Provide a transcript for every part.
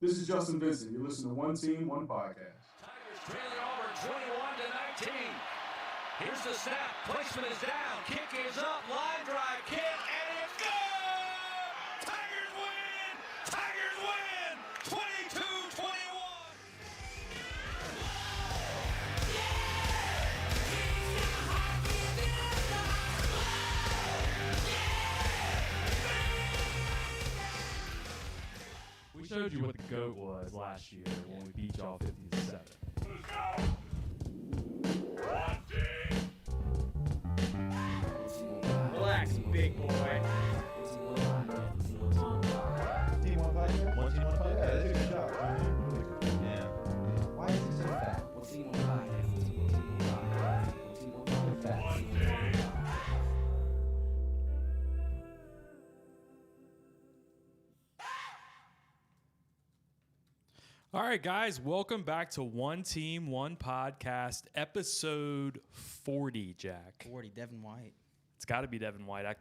This is Justin Vincent. You're listening to One Team, One Podcast. Tigers trailing Auburn 21-19. Here's the snap. Placement is down. Kick is up. Line drive. Kick, and it's good! Tigers win! Tigers win! 22-21. We showed you what the GOAT was last year when we beat y'all 50-7. Relax, big boy. Team one podcast? One team, one podcast? Yeah, that's a good job. Yeah. Why is he so fat? What's team on podcast? What's team on podcast? What's team on podcast? Fat. All right, guys, welcome back to One Team, One Podcast, episode 40, Jack. 40, Devin White. It's got to be Devin White.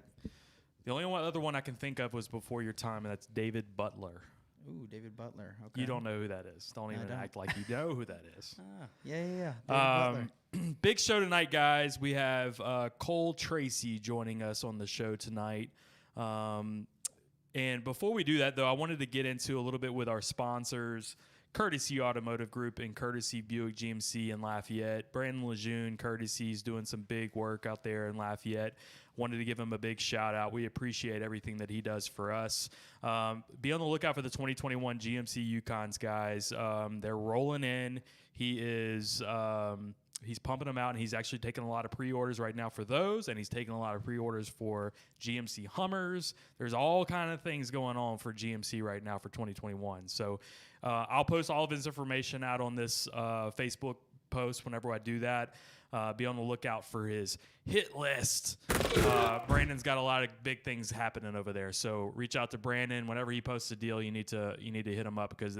The only other one I can think of was before your time, and that's David Butler. Ooh, David Butler. Okay. You don't know who that is. Don't even act like you know who that is. Yeah. David Butler. Big show tonight, guys. We have Cole Tracy joining us on the show tonight. And before we do that, though, I wanted to get into a little bit with our sponsors, Courtesy Automotive Group and Courtesy Buick GMC in Lafayette. Brandon Lejeune, Courtesy, is doing some big work out there in Lafayette. Wanted to give him a big shout out. We appreciate everything that he does for us. Be on the lookout for the 2021 GMC Yukons, guys. They're rolling in. He is he's pumping them out, and he's actually taking a lot of pre-orders right now for those, and he's taking a lot of pre-orders for GMC Hummers. There's all kind of things going on for GMC right now for 2021. So I'll post all of his information out on this Facebook post whenever I do that. Be on the lookout for his hit list. Brandon's got a lot of big things happening over there, so reach out to Brandon whenever he posts a deal. You need to hit him up because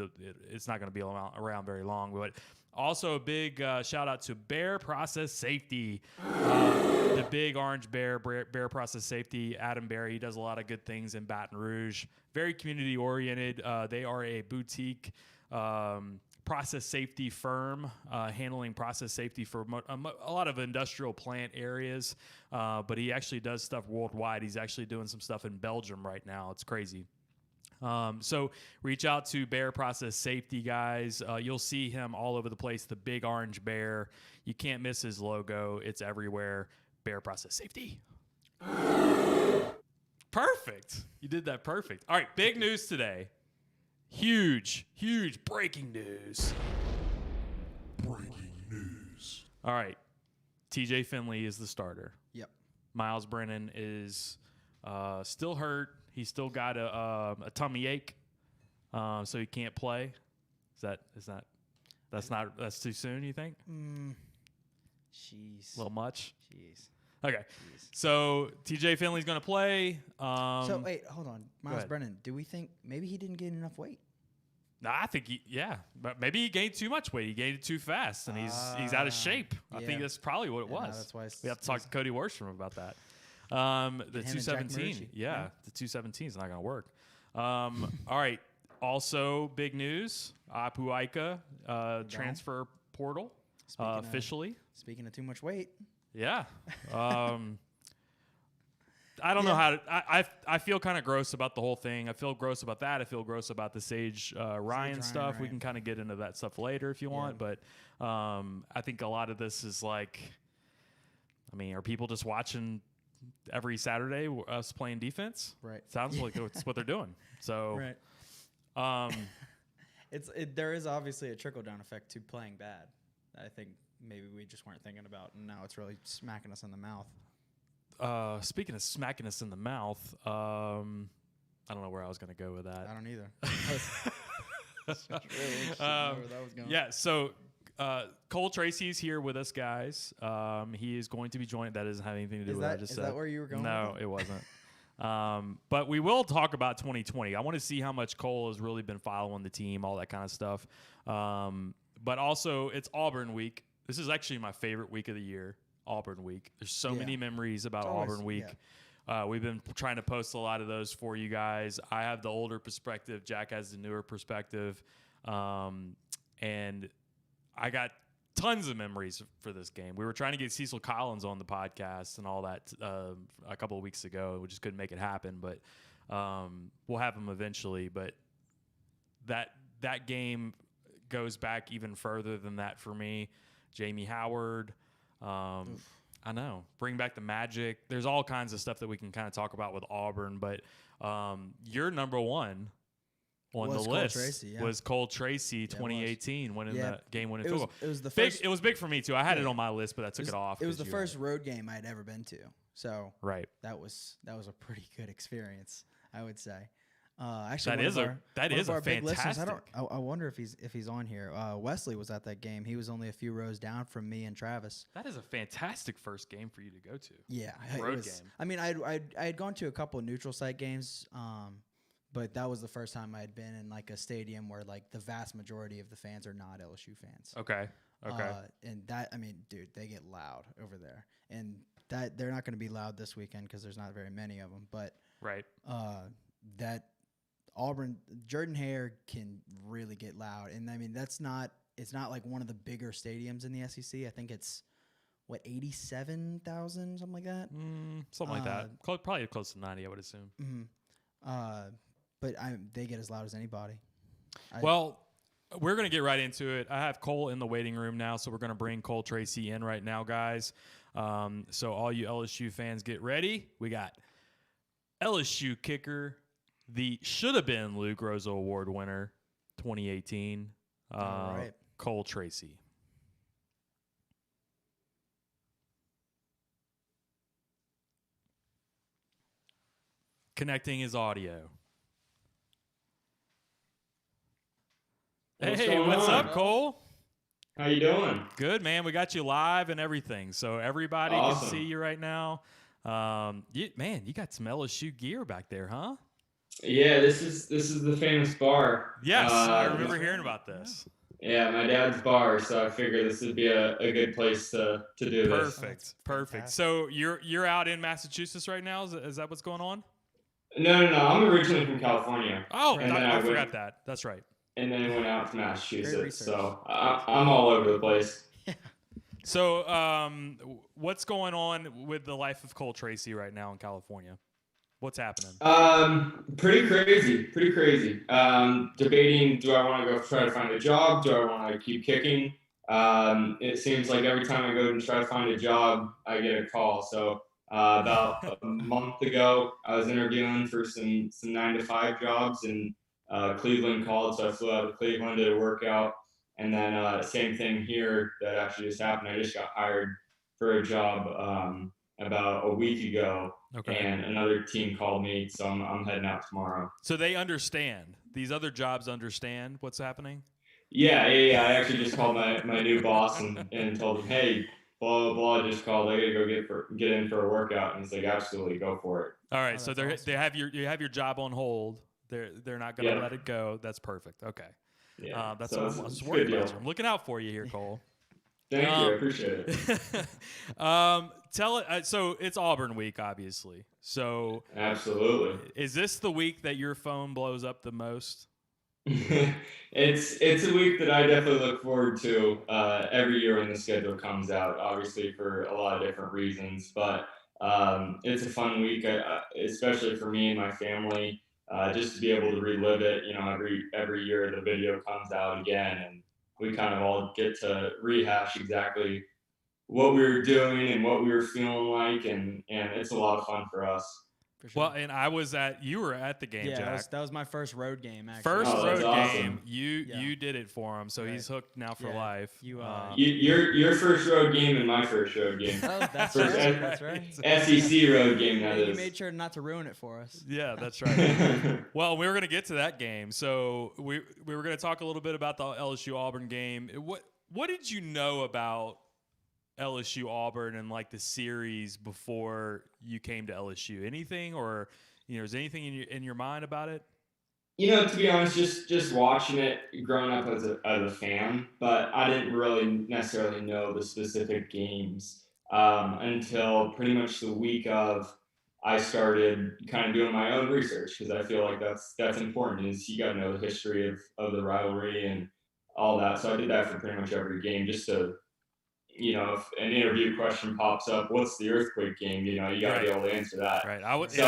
it's not going to be around very long. But also a big shout out to Bear Process Safety, the big orange Bear Process Safety. Adam Barry, he does a lot of good things in Baton Rouge. Very community oriented. They are a boutique process safety firm, handling process safety for a lot of industrial plant areas, but he actually does stuff worldwide. He's actually doing some stuff in Belgium right now. It's crazy. So reach out to Bear Process Safety, guys. You'll see him all over the place, the big orange bear. You can't miss his logo. It's everywhere. Bear Process Safety. Perfect. You did that perfect. All right, big news today. Huge breaking news. All right. TJ Finley is the starter. Yep. Miles Brennan is still hurt. He's still got a tummy ache, so he can't play. That's too soon, you think? Jeez. A little much? Jeez. Okay. Jeez. So TJ Finley's going to play. So wait, hold on. Miles ahead. Brennan, do we think maybe he didn't gain enough weight? No, I think but maybe he gained too much weight. He gained it too fast, and he's out of shape. I think that's probably what it was. That's why we have to talk to Cody Worstrom about that. The him and Jack 217, Murchie. yeah, the 217 is not going to work. All right. Also, big news: Apu Aika transfer portal officially. Speaking of too much weight. Yeah. I don't know how to. I feel kind of gross about the whole thing. I feel gross about that. I feel gross about the Sage Ryan stuff. Right. We can kind of get into that stuff later if you want. But I think a lot of this is like, I mean, are people just watching every Saturday us playing defense? Right. Sounds like it's what they're doing. So, right. There is obviously a trickle down effect to playing bad. I think maybe we just weren't thinking about, and now it's really smacking us in the mouth. Speaking of smacking us in the mouth, I don't know where I was going to go with that. I don't either. Really interested in where that was going. Yeah, so Cole Tracy's here with us, guys. He is going to be joining. That doesn't have anything to do with what I just said. Is that where you were going? No, with it wasn't. But we will talk about 2020. I want to see how much Cole has really been following the team, all that kind of stuff. But also, it's Auburn week. This is actually my favorite week of the year. Auburn week. There's so many memories about Auburn week. We've been trying to post a lot of those for you guys. I have the older perspective. Jack has the newer perspective. And I got tons of memories for this game. We were trying to get Cecil Collins on the podcast and all that a couple of weeks ago. We just couldn't make it happen, but we'll have him eventually. But that game goes back even further than that for me. Jamie Howard. I know. Bring back the magic. There's all kinds of stuff that we can kind of talk about with Auburn, but your number one on the list was Cole Tracy, 2018, winning the game-winning field goal. It was the big. first. It was big for me too. I had it on my list, but I took it off. It was the first road game I'd ever been to, so right. That was a pretty good experience, I would say. Actually, that is a fantastic. I wonder if he's on here. Wesley was at that game. He was only a few rows down from me and Travis. That is a fantastic first game for you to go to. Yeah, road game. I mean, I had gone to a couple of neutral site games, but that was the first time I had been in like a stadium where like the vast majority of the fans are not LSU fans. Okay. And that, I mean, dude, they get loud over there, and that they're not going to be loud this weekend because there's not very many of them. But right. That Auburn, Jordan Hare can really get loud, and I mean it's not like one of the bigger stadiums in the SEC. I think it's 87,000, something like that. Something like that. Probably close to 90, I would assume. Mm-hmm. But they get as loud as anybody. Well, we're going to get right into it. I have Cole in the waiting room now, so we're going to bring Cole Tracy in right now, guys. So all you LSU fans, get ready. We got LSU kicker, the should-have-been Luke Rosa Award winner, 2018, right. Cole Tracy. Connecting his audio. Hey, what's up, Cole? How you doing? Good, man. We got you live and everything, so everybody can see you right now. You got some LSU gear back there, huh? Yeah, this is the famous bar. Yes, I remember hearing about this. Yeah, my dad's bar, so I figured this would be a good place to do this. Perfect. So you're out in Massachusetts right now? Is that what's going on? No. I'm originally from California. Oh, I forgot that. That's right. And then went out to Massachusetts, so I'm all over the place. So, what's going on with the life of Cole Tracy right now in California? What's happening? Pretty crazy. Debating, do I want to go try to find a job? Do I want to keep kicking? It seems like every time I go and try to find a job, I get a call. So about a month ago, I was interviewing for some 9-to-5 jobs, and Cleveland called, so I flew out to Cleveland, did a workout. And then same thing here that actually just happened. I just got hired for a job about a week ago, and another team called me, so I'm heading out tomorrow. So they understand. These other jobs understand what's happening? Yeah. I actually just called my new boss and told him, hey, blah, blah, blah, just called. I got to go get in for a workout. And he's like, absolutely, go for it. All right, so they have you have your job on hold. They're not going to let it go. That's perfect. Okay. Yeah. That's what I was worried about. I'm looking out for you here, Cole. Thank you. I appreciate it. Tell it. So it's Auburn week, obviously. So absolutely. Is this the week that your phone blows up the most? It's a week that I definitely look forward to every year when the schedule comes out, obviously for a lot of different reasons. But it's a fun week, especially for me and my family. Just to be able to relive it, every year the video comes out again, and we kind of all get to rehash exactly what we were doing and what we were feeling like, and it's a lot of fun for us. For sure. Well, and you were at the game, Jack. That was my first road game, actually. First road awesome. game. You did it for him, so he's hooked now for life. Your first road game and my first road game. Oh, that's right. That's right. SEC road game, that is. You made sure not to ruin it for us. Yeah, that's right. Well, we were going to get to that game, so we were going to talk a little bit about the LSU Auburn game. What did you know about LSU Auburn and like the series before you came to LSU? Anything, or is anything in your mind about it? To be honest, just watching it growing up as a fan, but I didn't really necessarily know the specific games until pretty much the week of I started kind of doing my own research because I feel like that's important. Is you got to know the history of the rivalry and all that. So I did that for pretty much every game, just to, if an interview question pops up, what's the earthquake game? You got to be able to answer that. Right. I was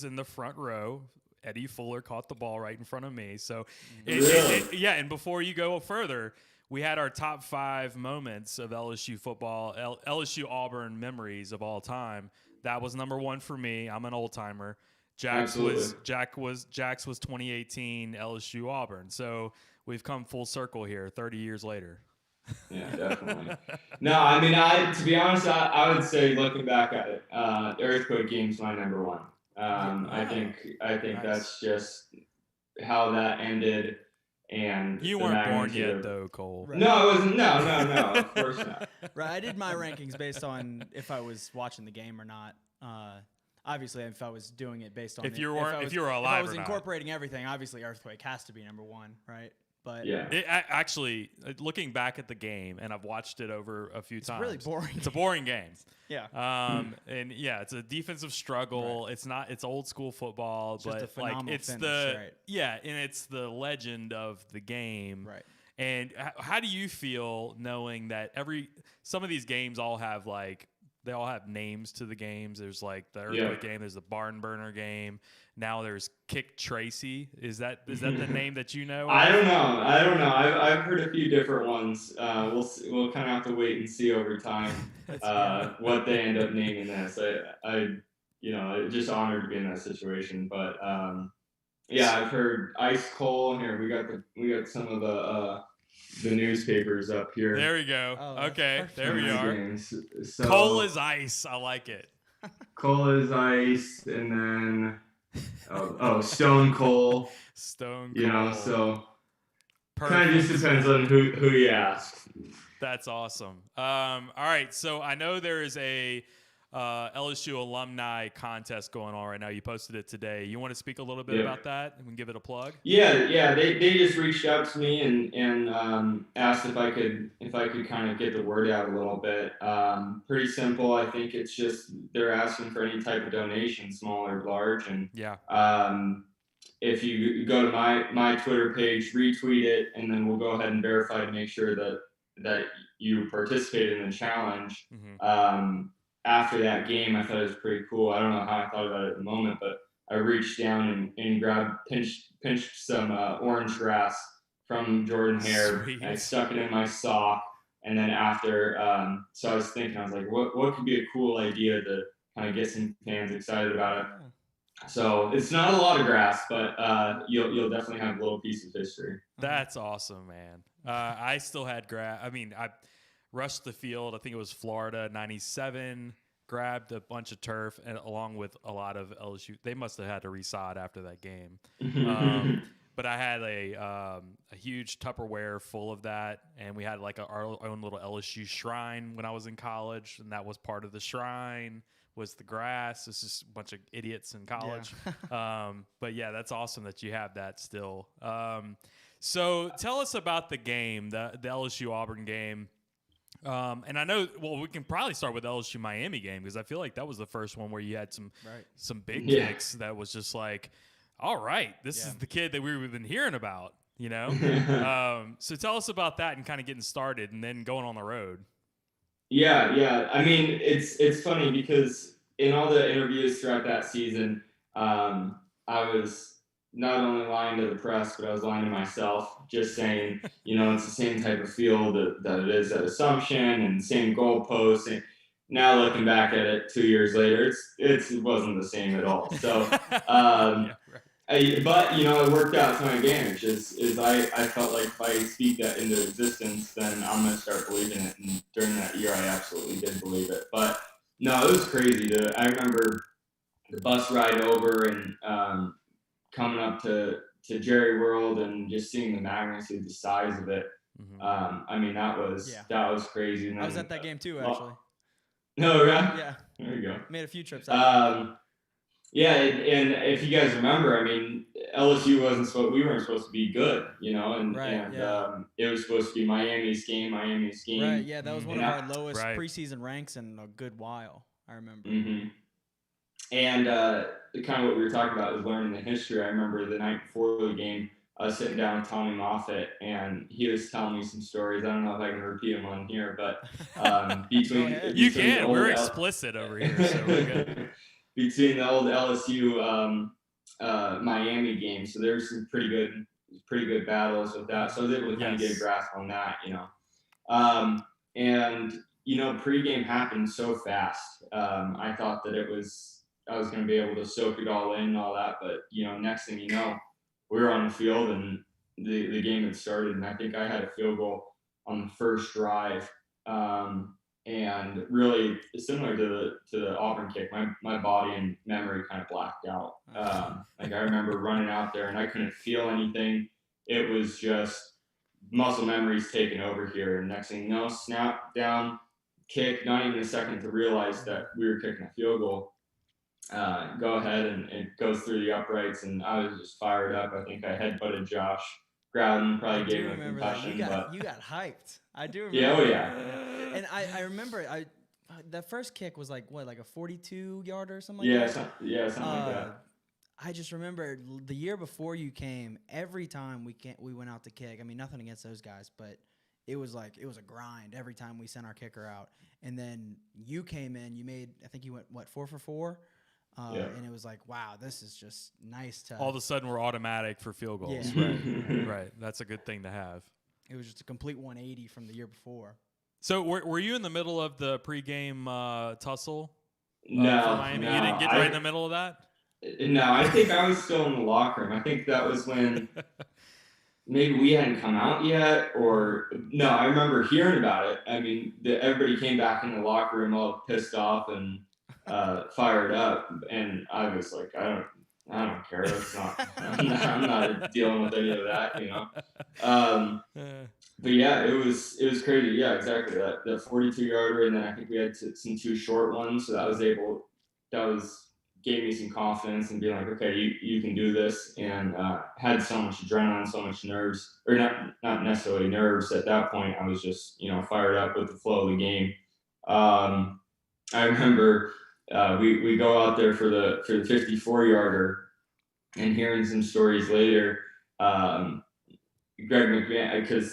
in the front row. Eddie Fuller caught the ball right in front of me. So, Really? and before you go further, we had our top 5 moments of LSU football, LSU Auburn memories of all time. That was number 1 for me. I'm an old timer. Jack's was 2018 LSU Auburn. So we've come full circle here 30 years later. Yeah, definitely. No, I mean, to be honest, I would say looking back at it, the earthquake game's my number 1. I think Nice. that's just how that ended, and You the weren't born magnitude yet, of- though, Cole. Right. No, I wasn't. No, of course not. Right, I did my rankings based on if I was watching the game or not. Obviously, if I was doing it based on If it- you were alive if I was or not. incorporating everything, obviously Earthquake has to be number 1, right? But Yeah. Actually, looking back at the game, and I've watched it over a few times. really boring. It's a boring game. yeah, And yeah, it's a defensive struggle. Right. It's old school football, It's just a but phenomenal it's finish, right. and it's the legend of the game. right. And how do you feel knowing that some of these games all have they all have names to the games? There's like the earthquake game, there's the barn burner game. Now there's Kick Tracy. Is that the name that you know? I don't know. I've heard a few different ones. We'll kind of have to wait and see over time what they end up naming this. Just honored to be in that situation. But I've heard Ice Cole. Here we got some of the newspapers up here. There we go. Oh, that's Okay, perfect. there we are. Games. So, Cole is ice. I like it. Cole is Ice, and then Stone Cold. Stone Cold. So Perfect. kind of just depends on who you ask. That's awesome. All right, so I know there is a LSU alumni contest going on right now. You posted it today. You want to speak a little bit about that and give it a plug? Yeah. They just reached out to me and asked if I could kind of get the word out a little bit. Pretty simple. I think it's just they're asking for any type of donation, small or large, and if you go to my Twitter page, retweet it, and then we'll go ahead and verify to make sure that you participated in the challenge. Mm-hmm. After that game, I thought it was pretty cool. I don't know how I thought about it at the moment, but I reached down and pinched some orange grass from Jordan Hare. Sweet. I stuck it in my sock, and then after, so I was like, what could be a cool idea to kind of get some fans excited about it. So it's not a lot of grass, but you'll definitely have a little piece of history. That's awesome, man. I still had grass. I mean, I rushed the field. I think it was Florida 97. Grabbed a bunch of turf, and along with a lot of LSU. They must have had to resod after that game. But I had a huge Tupperware full of that, and we had like our own little LSU shrine when I was in college, and that was part of the shrine was the grass. It's just a bunch of idiots in college. Yeah. But yeah, that's awesome that you have that still. So tell us about the game, the LSU Auburn game. And I know, we can probably start with LSU Miami game because I feel like that was the first one where you had some big kicks that was just like, all right, this is the kid that we've been hearing about, you know? So tell us about that and kind of getting started and then going on the road. Yeah. I mean, it's funny because in all the interviews throughout that season, I was not only lying to the press, but I was lying to myself, just saying, it's the same type of field that it is at Assumption and same goalposts. And now looking back at it 2 years later, it wasn't the same at all. So, but it worked out to my advantage. Is I felt like if I speak that into existence, then I'm gonna start believing it. And during that year, I absolutely did believe it. But no, it was crazy. I remember the bus ride over and coming up to Jerry World and just seeing the magnitude, the size of it. Mm-hmm. I mean, that was crazy. And then, I was at that game too, actually. No, right? Yeah. There you go. Made a few trips out. Yeah, and if you guys remember, I mean, LSU we weren't supposed to be good, and it was supposed to be Miami's game. Right, yeah, that was one of our lowest preseason ranks in a good while, I remember. Mm-hmm. And kind of what we were talking about is learning the history. I remember the night before the game, I was sitting down with Tommy Moffitt, and he was telling me some stories. I don't know if I can repeat them on here, but between You the can. old We're explicit over here, so we're good. between the old LSU Miami game, so there's some pretty good battles with that. So I was able to kind of get a grasp on that, and pregame happened so fast. I thought that I was going to be able to soak it all in and all that, but next thing you know, we were on the field and the game had started, and I think I had a field goal on the first drive. And really similar to the Auburn kick, my body and memory kind of blacked out. Like I remember running out there and I couldn't feel anything. It was just muscle memories taking over here. And next thing you know, snap down, kick, not even a second to realize that we were kicking a field goal. Go ahead and it goes through the uprights, and I was just fired up. I think I headbutted Josh Grouden, probably gave him a concussion. You got hyped. I do remember. Yeah, oh yeah. And I remember that first kick was like a 42-yarder or something Yeah, like that. something like that. I just remember the year before you came, every time we went out to kick. I mean, nothing against those guys, but it was a grind every time we sent our kicker out. And then you came in, I think you went 4 for 4. And it was like, wow, this is just nice to. All of a sudden, we're automatic for field goals. Yeah. Right. That's a good thing to have. It was just a complete 180 from the year before. So were you in the middle of the pregame tussle? No, for Miami? no, You didn't get right in the middle of that? No, I think I was still in the locker room. I think that was when maybe we hadn't come out yet, or no, I remember hearing about it. I mean, everybody came back in the locker room all pissed off and fired up, and I was like, I don't care. I'm not dealing with any of that, But yeah, it was crazy. Yeah, exactly. That 42-yarder, and then I think we had some 2 short ones, so that gave me some confidence and being like, okay, you can do this, and had so much adrenaline, so much nerves, or not necessarily nerves at that point. I was just fired up with the flow of the game. I remember we go out there for the 54-yarder, and hearing some stories later, Greg McMahon,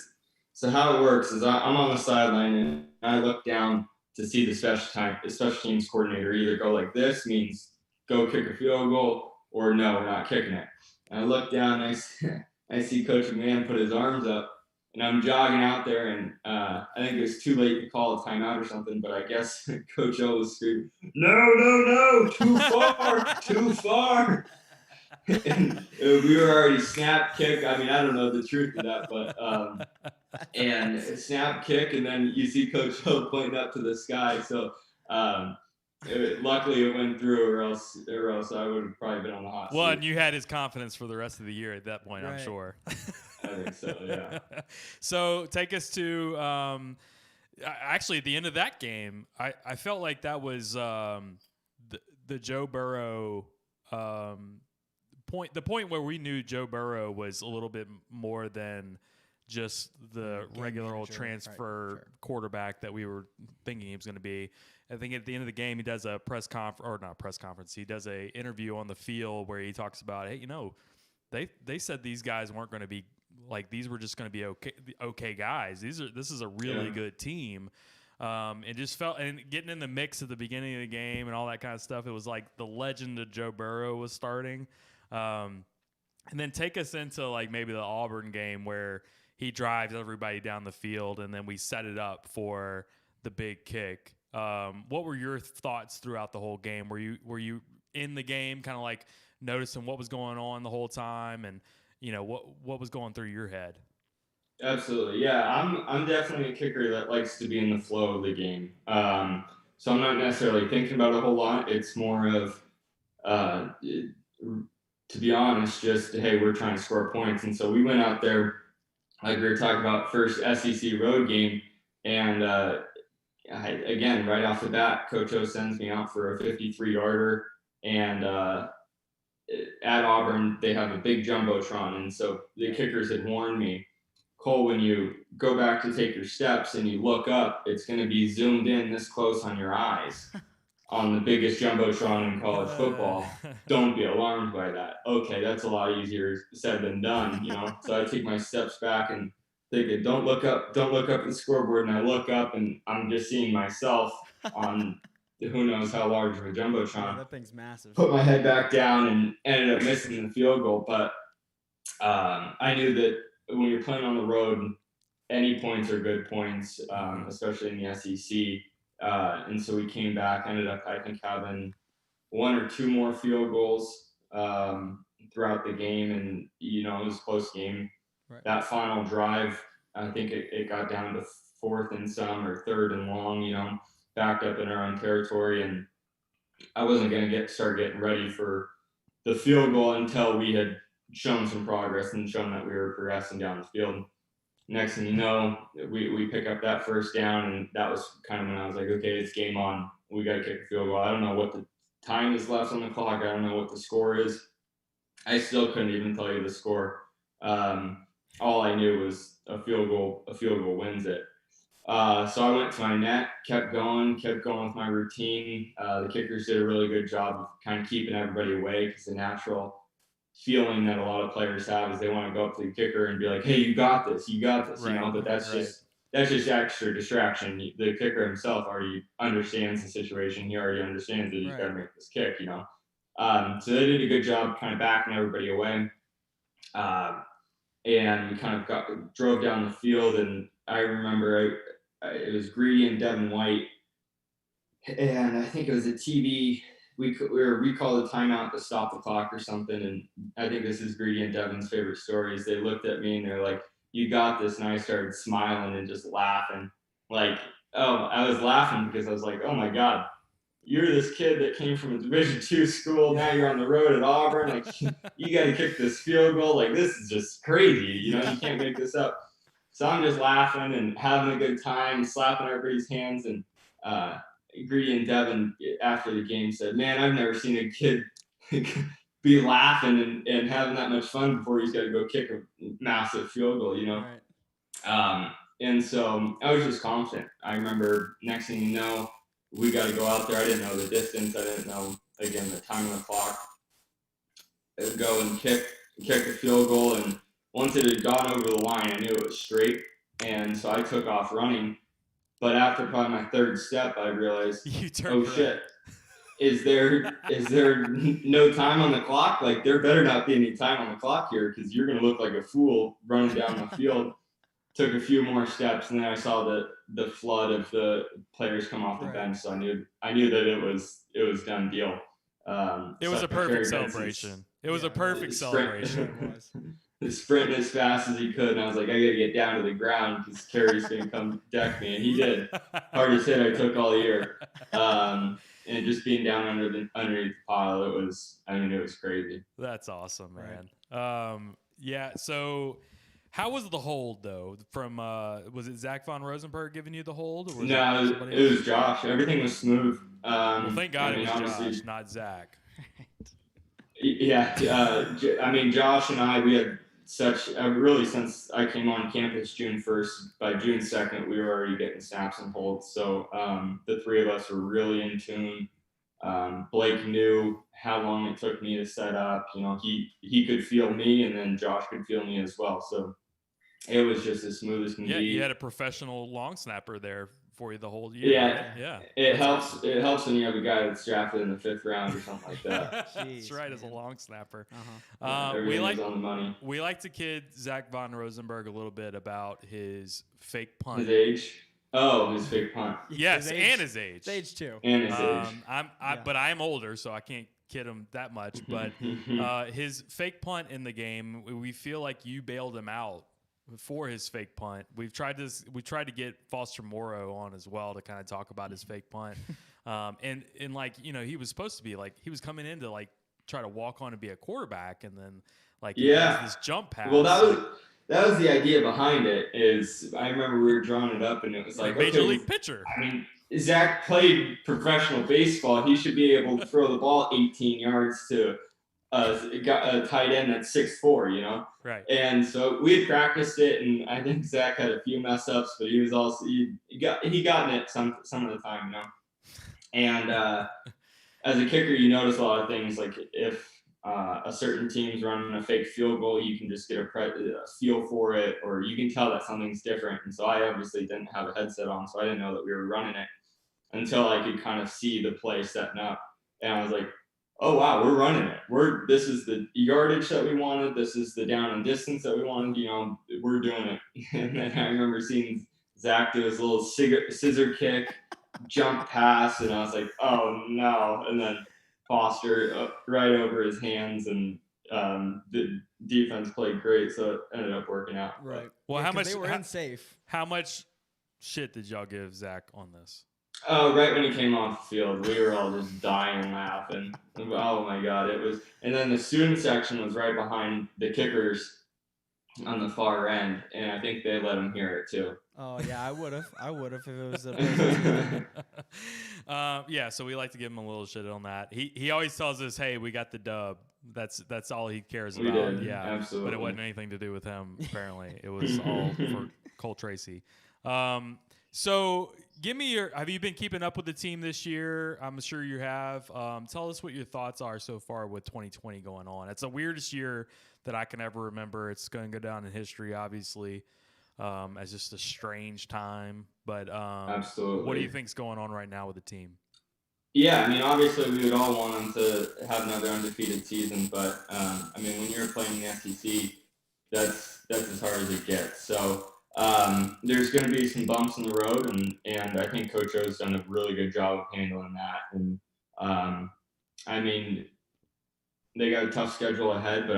so how it works is I'm on the sideline and I look down to see the special teams coordinator either go like this, means go kick a field goal, or no, we're not kicking it. And I look down and I see Coach McMahon put his arms up, and I'm jogging out there, and I think it was too late to call a timeout or something, but I guess Coach O was screaming, no, too far, too far. And we were already snap kick. I mean, I don't know the truth of that, but and snap kick, and then you see Coach O pointing up to the sky. So luckily it went through, or else I would have probably been on the hot seat. Well, and you had his confidence for the rest of the year at that point, right. I'm sure. I think so, yeah. So take us to actually at the end of that game. I felt like that was the Joe Burrow point. The point where we knew Joe Burrow was a little bit more than just the regular old transfer quarterback that we were thinking he was going to be. I think at the end of the game, he does a He does a interview on the field where he talks about, hey, they said these guys weren't going to be like, these were just going to be okay guys. This is a really good team. It just felt, and getting in the mix at the beginning of the game and all that kind of stuff, it was like the legend of Joe Burrow was starting. And then take us into like maybe the Auburn game where he drives everybody down the field and then we set it up for the big kick. What were your thoughts throughout the whole game? Were you in the game kind of like noticing what was going on the whole time, and what was going through your head? Absolutely. Yeah, I'm definitely a kicker that likes to be in the flow of the game. So I'm not necessarily thinking about it a whole lot. It's more of to be honest, just, hey, we're trying to score points. And so we went out there, like we were talking about, first SEC road game. And again, right off the bat, Coach O sends me out for a 53-yarder. And at Auburn, they have a big jumbotron. And so the kickers had warned me, Cole, when you go back to take your steps and you look up, it's going to be zoomed in this close on your eyes. on the biggest jumbotron in college football. Don't be alarmed by that. Okay, that's a lot easier said than done, you know. So I take my steps back and thinking, don't look up at the scoreboard. And I look up and I'm just seeing myself on who knows how large of a jumbotron. That thing's massive. Put my head back down and ended up missing the field goal. But I knew that when you're playing on the road, any points are good points, especially in the SEC. And so we came back, ended up, I think, having one or two more field goals throughout the game. And, you know, it was a close game. Right. That final drive, I think it got down to 4th and some or 3rd and long, you know, back up in our own territory. And I wasn't going to start getting ready for the field goal until we had shown some progress and shown that we were progressing down the field. Next thing you know, we pick up that first down, and that was kind of when I was like, okay, it's game on. We got to kick a field goal. I don't know what the time is left on the clock. I don't know what the score is. I still couldn't even tell you the score. All I knew was a field goal wins it. So I went to my net, kept going with my routine. The kickers did a really good job of kind of keeping everybody away, because the natural feeling that a lot of players have is they want to go up to the kicker and be like, hey, you got this, right, you know, but that's just extra distraction. The kicker himself already understands the situation. He already understands that he's got to make this kick, you know. So they did a good job kind of backing everybody away. And we kind of drove down the field, and I remember it was Greedy and Devin White, and I think it was a TV. We recalled a timeout to stop the clock or something, and I think this is Greedy and Devin's favorite stories. They looked at me and they're like, "You got this," and I started smiling and just laughing. Like, I was laughing because I was like, "Oh my God, you're this kid that came from a Division II school. Now you're on the road at Auburn. Like, you got to kick this field goal. Like, this is just crazy. You know, you can't make this up." So I'm just laughing and having a good time, slapping everybody's hands. And Greedy and Devin, after the game, said, "Man, I've never seen a kid be laughing and having that much fun before he's got to go kick a massive field goal, you know?" Right. And so I was just confident. I remember next thing you know, we got to go out there. I didn't know the distance. I didn't know, again, the time on the clock. I'd go and kick the field goal. And once it had gone over the line, I knew it was straight. And so I took off running. But after probably my 3rd step, I realized, shit, is there no time on the clock? Like, there better not be any time on the clock here, because you're going to look like a fool running down the field. Took a few more steps, and then I saw the flood of the players come off the bench. So I knew that it was done deal. It was a perfect celebration. It was a perfect celebration. Sprinting as fast as he could, and I was like, I got to get down to the ground because Kerry's going to come deck me, and he did. Hardest hit I took all year. And just being down underneath the pile, it was crazy. That's awesome, man. Yeah. So, how was the hold though? From was it Zach Von Rosenberg giving you the hold? Or was it was Josh. Everything was smooth. Well, thank God it was Josh, not Zach. Yeah, I mean, Josh and I, we had such really, since I came on campus June 1st, by June 2nd, we were already getting snaps and holds. So the three of us were really in tune. Blake knew how long it took me to set up. You know, he could feel me, and then Josh could feel me as well. So it was just as smooth as can be. Yeah, you had a professional long snapper there for you the whole year. Yeah. It helps. It helps when you have a guy that's drafted in the 5th round or something like that. That's right, as a long snapper. We like on the money. We like to kid Zach Von Rosenberg a little bit about his fake punt. His age. Oh, his fake punt. Yes, and his age. His age too. And his age. But I am older, so I can't kid him that much. But his fake punt in the game, we feel like you bailed him out for his fake punt. We tried to get Foster Morrow on as well to kind of talk about his fake punt. And like, you know, he was supposed to be like, he was coming in to like try to walk on and be a quarterback, and then like this jump pass. Well, that was the idea behind it. Is I remember we were drawing it up, and it was like major league pitcher. I mean, Zach played professional baseball. He should be able to throw the ball 18 yards to a tight end that's 6'4", you know? Right. And so we had practiced it, and I think Zach had a few mess ups, but he was also he got in it some of the time, you know? And as a kicker, you notice a lot of things. Like if a certain team's running a fake field goal, you can just get a feel for it, or you can tell that something's different. And so I obviously didn't have a headset on, so I didn't know that we were running it until I could kind of see the play setting up. And I was like, oh wow, we're running it. This is the yardage that we wanted. This is the down and distance that we wanted. We're doing it. And then I remember seeing Zach do his little scissor kick, jump pass, and I was like, oh no. And then Foster right over his hands, and the defense played great, so it ended up working out. Right. Well, Yeah, how much they were unsafe. How much shit did y'all give Zach on this? Oh, right when he came off the field, we were all just dying laughing. Oh my God, it was. And then the student section was right behind the kickers on the far end, and I think they let him hear it too. Oh yeah, I would have if it was a yeah, so we like to give him a little shit on that. He always tells us, "Hey, we got the dub." That's all he cares We about. did, Yeah, absolutely. but it wasn't anything to do with him. Apparently, it was all for Cole Tracy. So give me have you been keeping up with the team this year? I'm sure you have. Tell us what your thoughts are so far with 2020 going on. It's the weirdest year that I can ever remember. It's going to go down in history, obviously, as just a strange time. But Absolutely. what do you think's going on right now with the team? Yeah, I mean, obviously we would all want them to have another undefeated season, but I mean, when you're playing the SEC, that's as hard as it gets. So there's going to be some bumps in the road, and I think Coach O's done a really good job of handling that. And I mean, they got a tough schedule ahead, but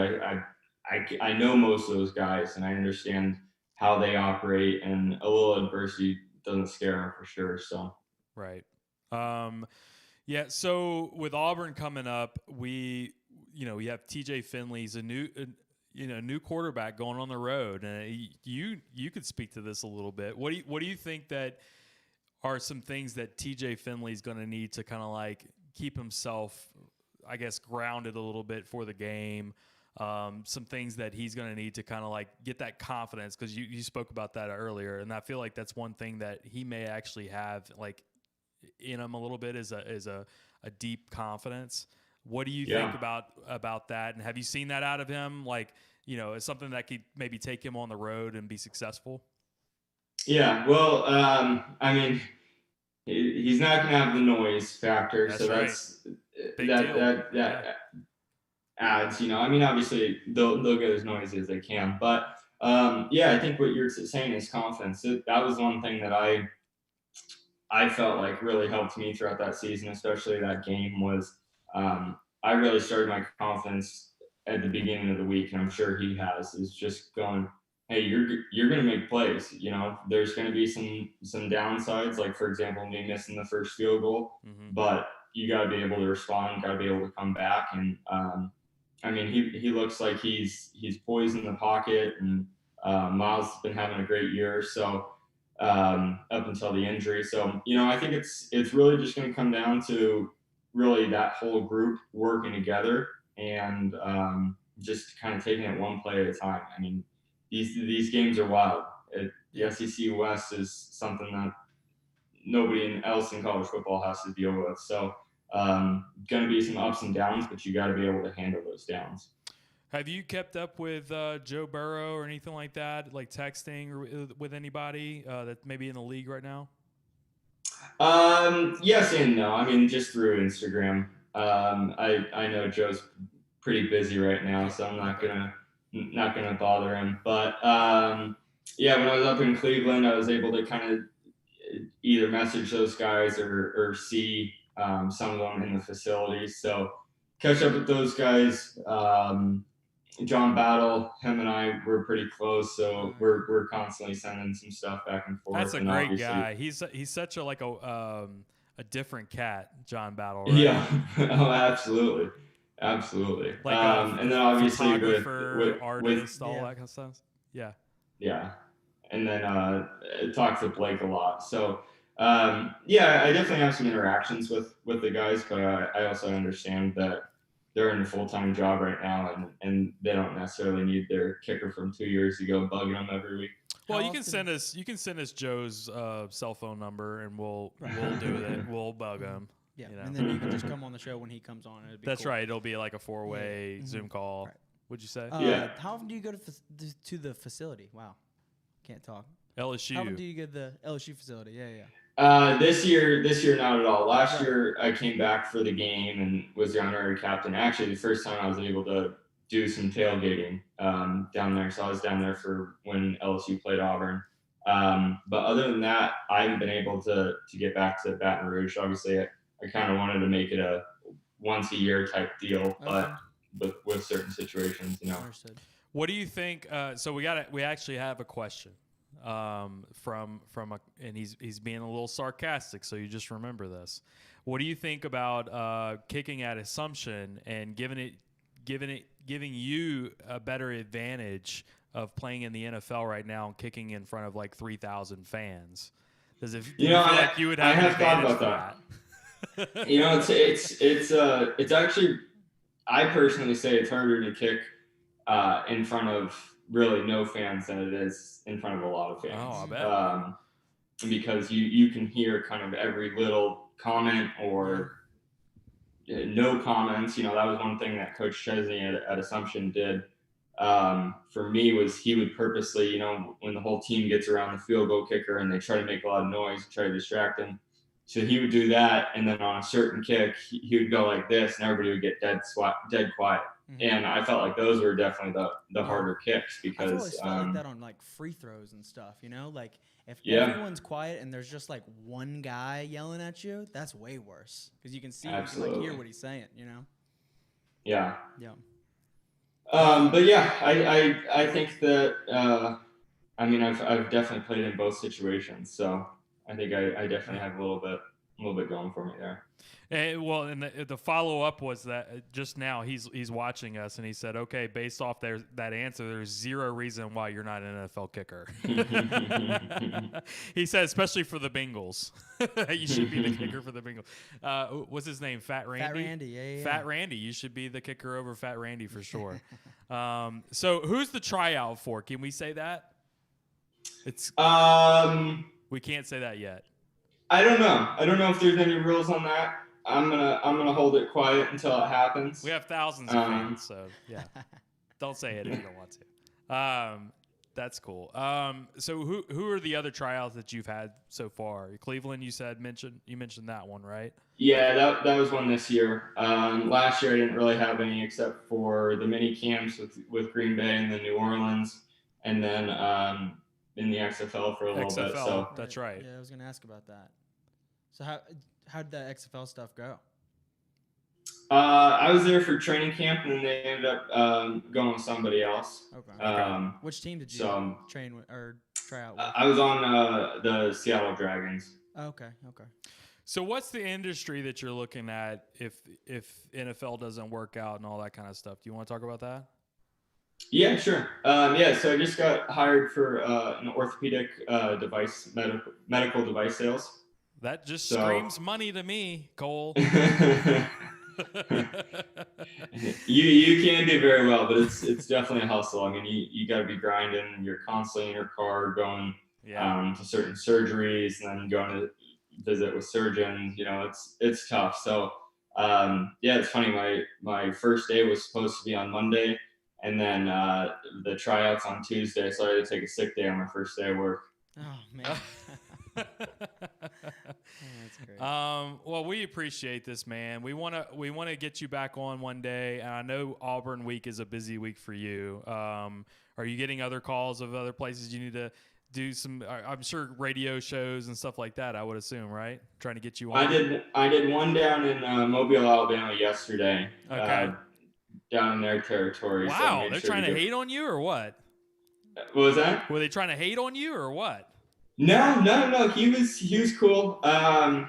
I know most of those guys, and I understand how they operate, and a little adversity doesn't scare them for sure. So right. Yeah. So with Auburn coming up, we have TJ Finley's a new quarterback going on the road, and you could speak to this a little bit. What do you think that are some things that TJ Finley's going to need to kind of like keep himself, I guess, grounded a little bit for the game? Some things that he's going to need to kind of like get that confidence, because you spoke about that earlier, and I feel like that's one thing that he may actually have like in him a little bit, is a deep confidence. What do you think about that? And have you seen that out of him? Like, as something that could maybe take him on the road and be successful? Yeah, well, I mean, he's not going to have the noise factor, That's so right. that adds. I mean, obviously they'll get as noisy as they can, but yeah, I think what you're saying is confidence. That was one thing that I felt like really helped me throughout that season, especially that game, was I really started my confidence at the beginning of the week, and I'm sure he has, is just going, hey, you're going to make plays. There's going to be some downsides, like, for example, me missing the first field goal, but you got to be able to respond, got to be able to come back. And I mean, he looks like he's poised in the pocket, and Miles has been having a great year. So up until the injury. So, I think it's really just going to come down to really that whole group working together, and just kind of taking it one play at a time. I mean, these games are wild. The SEC West is something that nobody else in college football has to deal with. So going to be some ups and downs, but you got to be able to handle those downs. Have you kept up with Joe Burrow or anything like that, like texting or with anybody that maybe in the league right now? Yes and no. I mean, just through Instagram. I know Joe's pretty busy right now, so I'm not gonna bother him. But yeah, when I was up in Cleveland, I was able to kind of either message those guys or see some of them in the facilities. So catch up with those guys. John Battle, him and I were pretty close, so we're constantly sending some stuff back and forth. That's a and great guy. He's such a different cat, John Battle. Right? Yeah, oh, absolutely. Like and then obviously with artist, all that kind of stuff. Yeah. Yeah, and then talk to Blake a lot. So yeah, I definitely have some interactions with the guys, but I also understand that they're in a full-time job right now, and they don't necessarily need their kicker from 2 years ago bugging them every week. Well, you can send us Joe's cell phone number, and we'll do that. We'll bug him. Yeah, You know? and then you can just come on the show when he comes on. It'd be That's cool. right. It'll be like a 4-way Zoom call. Right. Would you say? Yeah. How often do you go to the facility? Wow, can't talk. LSU. How often do you go to the LSU facility? Yeah. This year not at all. Last Right. year I came back for the game and was the honorary captain. Actually, the first time I was able to do some tailgating down there. So I was down there for when LSU played Auburn. But other than that, I haven't been able to get back to Baton Rouge. Obviously, I kind of wanted to make it a once a year type deal, but with certain situations, Understood. What do you think? So we actually have a question from and he's being a little sarcastic. So you just remember this. What do you think about kicking at Assumption and giving you a better advantage of playing in the NFL right now and kicking in front of like 3,000 fans? Does it feel like you would have I an have thought advantage about for that? it's actually, I personally say it's harder to kick in front of really no fans than it is in front of a lot of fans. Oh, I bet. Because you can hear kind of every little comment or no comments. That was one thing that Coach Chesney at Assumption did for me was he would purposely, when the whole team gets around the field goal kicker and they try to make a lot of noise, try to distract him. So he would do that, and then on a certain kick, he would go like this, and everybody would get dead quiet. Mm-hmm. And I felt like those were definitely the harder kicks because I've always felt like that on like free throws and stuff. Like if everyone's quiet and there's just like one guy yelling at you, that's way worse because you can see, you can like hear what he's saying. Yeah. Yeah. But yeah, I think that I've definitely played in both situations, so I think I definitely have a little bit going for me there. And the follow up was that just now he's watching us and he said, okay, based off that answer, there's zero reason why you're not an NFL kicker. He said, especially for the Bengals, you should be the kicker for the Bengals. What's his name? Fat Randy. Fat Randy, yeah. Fat Randy, you should be the kicker over Fat Randy for sure. So who's the tryout for? Can we say that? It's we can't say that yet. I don't know if there's any rules on that. I'm gonna hold it quiet until it happens. We have thousands of fans, so yeah. Don't say it if you don't want to. That's cool. So who are the other tryouts that you've had so far? Cleveland, you mentioned that one, right? Yeah, that was one this year. Last year I didn't really have any except for the mini camps with Green Bay and then New Orleans, and then in the XFL for a little bit. So that's right. Yeah, I was gonna ask about that. So how did that XFL stuff go? I was there for training camp, and then they ended up going with somebody else. Okay. Which team did you train with or try out with? I was on the Seattle Dragons. Okay. So what's the industry that you're looking at if NFL doesn't work out and all that kind of stuff? Do you want to talk about that? Yeah, sure. So I just got hired for an orthopedic medical device sales. That just screams money to me, Cole. You can do very well, but it's definitely a hustle. I mean, you got to be grinding. You're constantly in your car going to certain surgeries and then going to visit with surgeons. It's tough. So it's funny. My first day was supposed to be on Monday, and then the tryouts on Tuesday. So I had to take a sick day on my first day of work. Oh man. That's great. Well, we appreciate this, man. We want to get you back on one day, and I know Auburn week is a busy week for you. Are you getting other calls of other places you need to do some? I'm sure radio shows and stuff like that. I would assume, right? Trying to get you on. I did one down in Mobile, Alabama yesterday. Okay. Down in their territory. Wow, so they're trying to hate on you or what? What was that? Were they trying to hate on you or what? No. He was cool. No,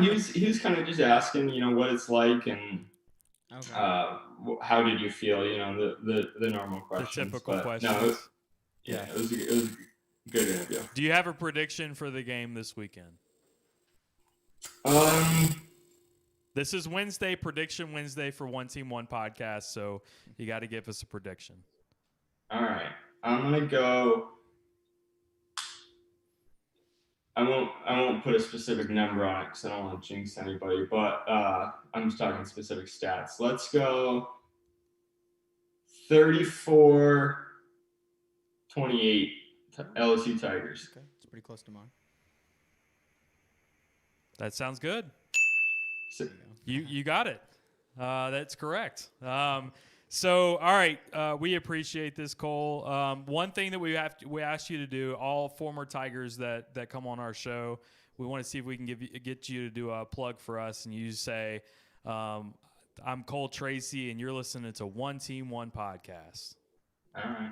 he was kind of just asking, what it's like and how did you feel, the normal questions. The typical questions. No, it was a good interview. Do you have a prediction for the game this weekend? This is Wednesday, Prediction Wednesday for One Team One Podcast, so you got to give us a prediction. All right. I'm going to go I won't put a specific number on it because I don't want to jinx anybody. But I'm just talking specific stats. Let's go 34-28 LSU Tigers. Okay, it's pretty close to mine. That sounds good. So, You got it. That's correct. So, all right, we appreciate this, Cole. One thing that we asked you to do, all former Tigers that come on our show, we want to see if we can get you to do a plug for us, and you say, "I'm Cole Tracy, and you're listening to One Team, One Podcast." all right.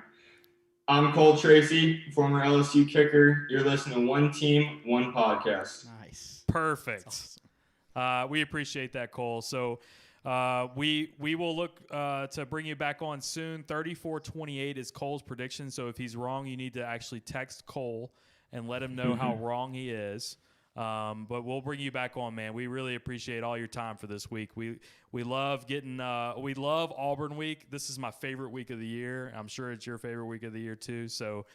I'm Cole Tracy, former LSU kicker. You're listening to One Team, One Podcast. Nice. Perfect. That's We appreciate that, Cole. So we will look to bring you back on soon. 34-28 is Cole's prediction. So if he's wrong, you need to actually text Cole and let him know how wrong he is. But we'll bring you back on, man. We really appreciate all your time for this week. We love we love Auburn week. This is my favorite week of the year. I'm sure it's your favorite week of the year too. So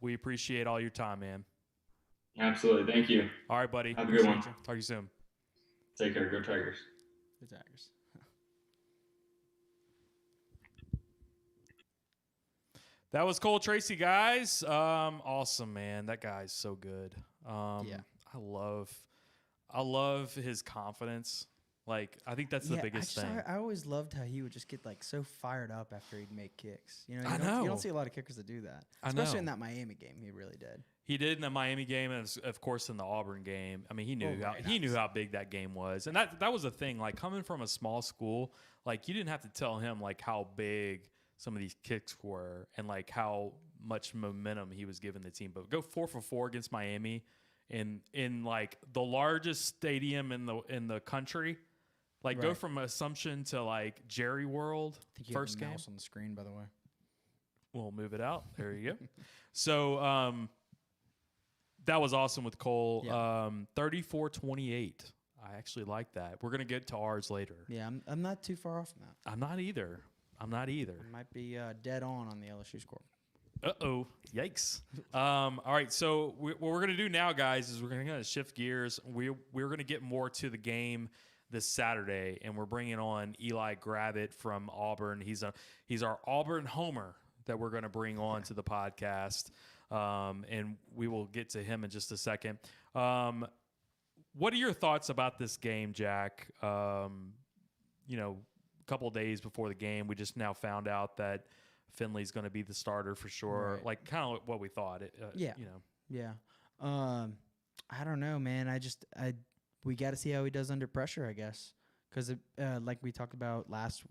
we appreciate all your time, man. Absolutely. Thank you. All right, buddy. Have a good one. Talk to you soon. Take care. Go Tigers. The Tigers. That was Cole Tracy, guys. Awesome, man. That guy's so good. Yeah. I love his confidence. Like, I think that's the biggest thing. I always loved how he would just get like so fired up after he'd make kicks. You know, you don't see a lot of kickers that do that. Especially in that Miami game, he really did. He did in the Miami game, and of course in the Auburn game. I mean, he knew how big that game was, and that was the thing. Like, coming from a small school, like, you didn't have to tell him like how big some of these kicks were and like how much momentum he was giving the team. But go 4 for 4 against Miami in like the largest stadium in the country. Like, go from Assumption to like Jerry World. I think you first have the game mouse on the screen, by the way. We'll move it out. There you go. So that was awesome with Cole. Yeah. 34-28. I actually like that. We're gonna get to ours later. Yeah, I'm not too far off from that. I'm not either. I might be dead on the LSU score. Uh-oh. Yikes. All right, so what we're going to do now, guys, is we're going to shift gears. We're going to get more to the game this Saturday, and we're bringing on Eli Gravitt from Auburn. He's our Auburn homer that we're going to bring on to the podcast, and we will get to him in just a second. What are your thoughts about this game, Jack? Couple of days before the game, we just now found out that Finley's going to be the starter for sure. Right. Like, kind of what we thought. Yeah. I don't know, man. We got to see how he does under pressure, I guess, because like we talked about last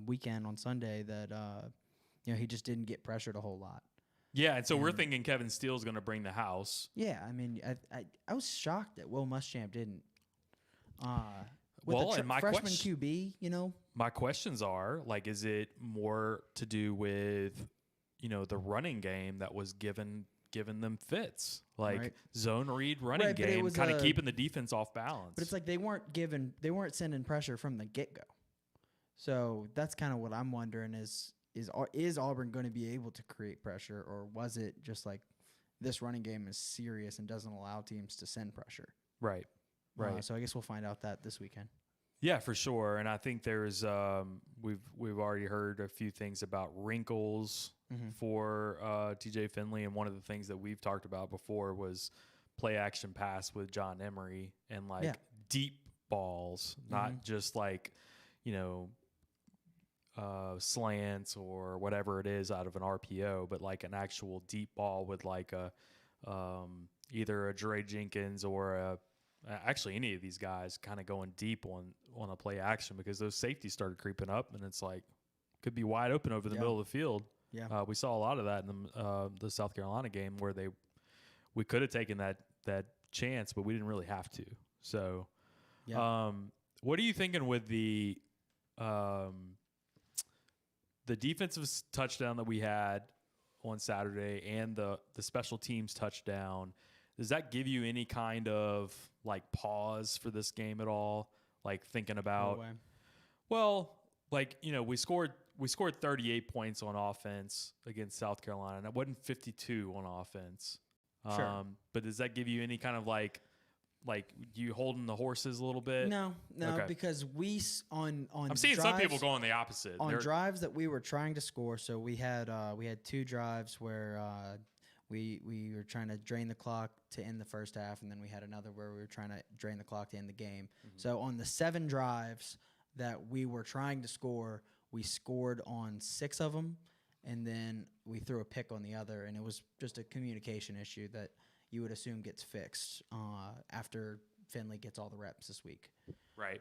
weekend on Sunday, that he just didn't get pressured a whole lot. Yeah, and so we're thinking Kevin Steele's going to bring the house. Yeah, I mean, I was shocked that Will Muschamp didn't. And my freshman QB, My questions are, like, is it more to do with, the running game that was given them fits, like zone read running game, kind of keeping the defense off balance. But it's like they weren't sending pressure from the get go. So that's kind of what I'm wondering is Auburn going to be able to create pressure, or was it just like this running game is serious and doesn't allow teams to send pressure? Right. Right. So I guess we'll find out that this weekend. Yeah, for sure. And I think there's we've already heard a few things about wrinkles for TJ Finley, and one of the things that we've talked about before was play action pass with John Emery and deep balls, not just like slants or whatever it is out of an RPO, but like an actual deep ball with like a either a Dre Jenkins or actually any of these guys kind of going deep on a play action, because those safeties started creeping up, and it's like could be wide open over the middle of the field. Yeah, we saw a lot of that in the South Carolina game where we could have taken that chance, but we didn't really have to. So, what are you thinking with the defensive touchdown that we had on Saturday and the special teams touchdown? Does that give you any kind of like pause for this game at all? Like thinking about, we scored 38 points on offense against South Carolina, and it wasn't 52 on offense. Sure. But does that give you any kind of like you holding the horses a little bit? No, Okay. because on I'm seeing some people going the opposite. on They're- drives that we were trying to score. So we had 2 drives where we were trying to drain the clock to end the first half, and then we had another where we were trying to drain the clock to end the game. So on the 7 drives that we were trying to score, we scored on 6 of them, and then we threw a pick on the other, and it was just a communication issue that you would assume gets fixed after Finley gets all the reps this week. Right.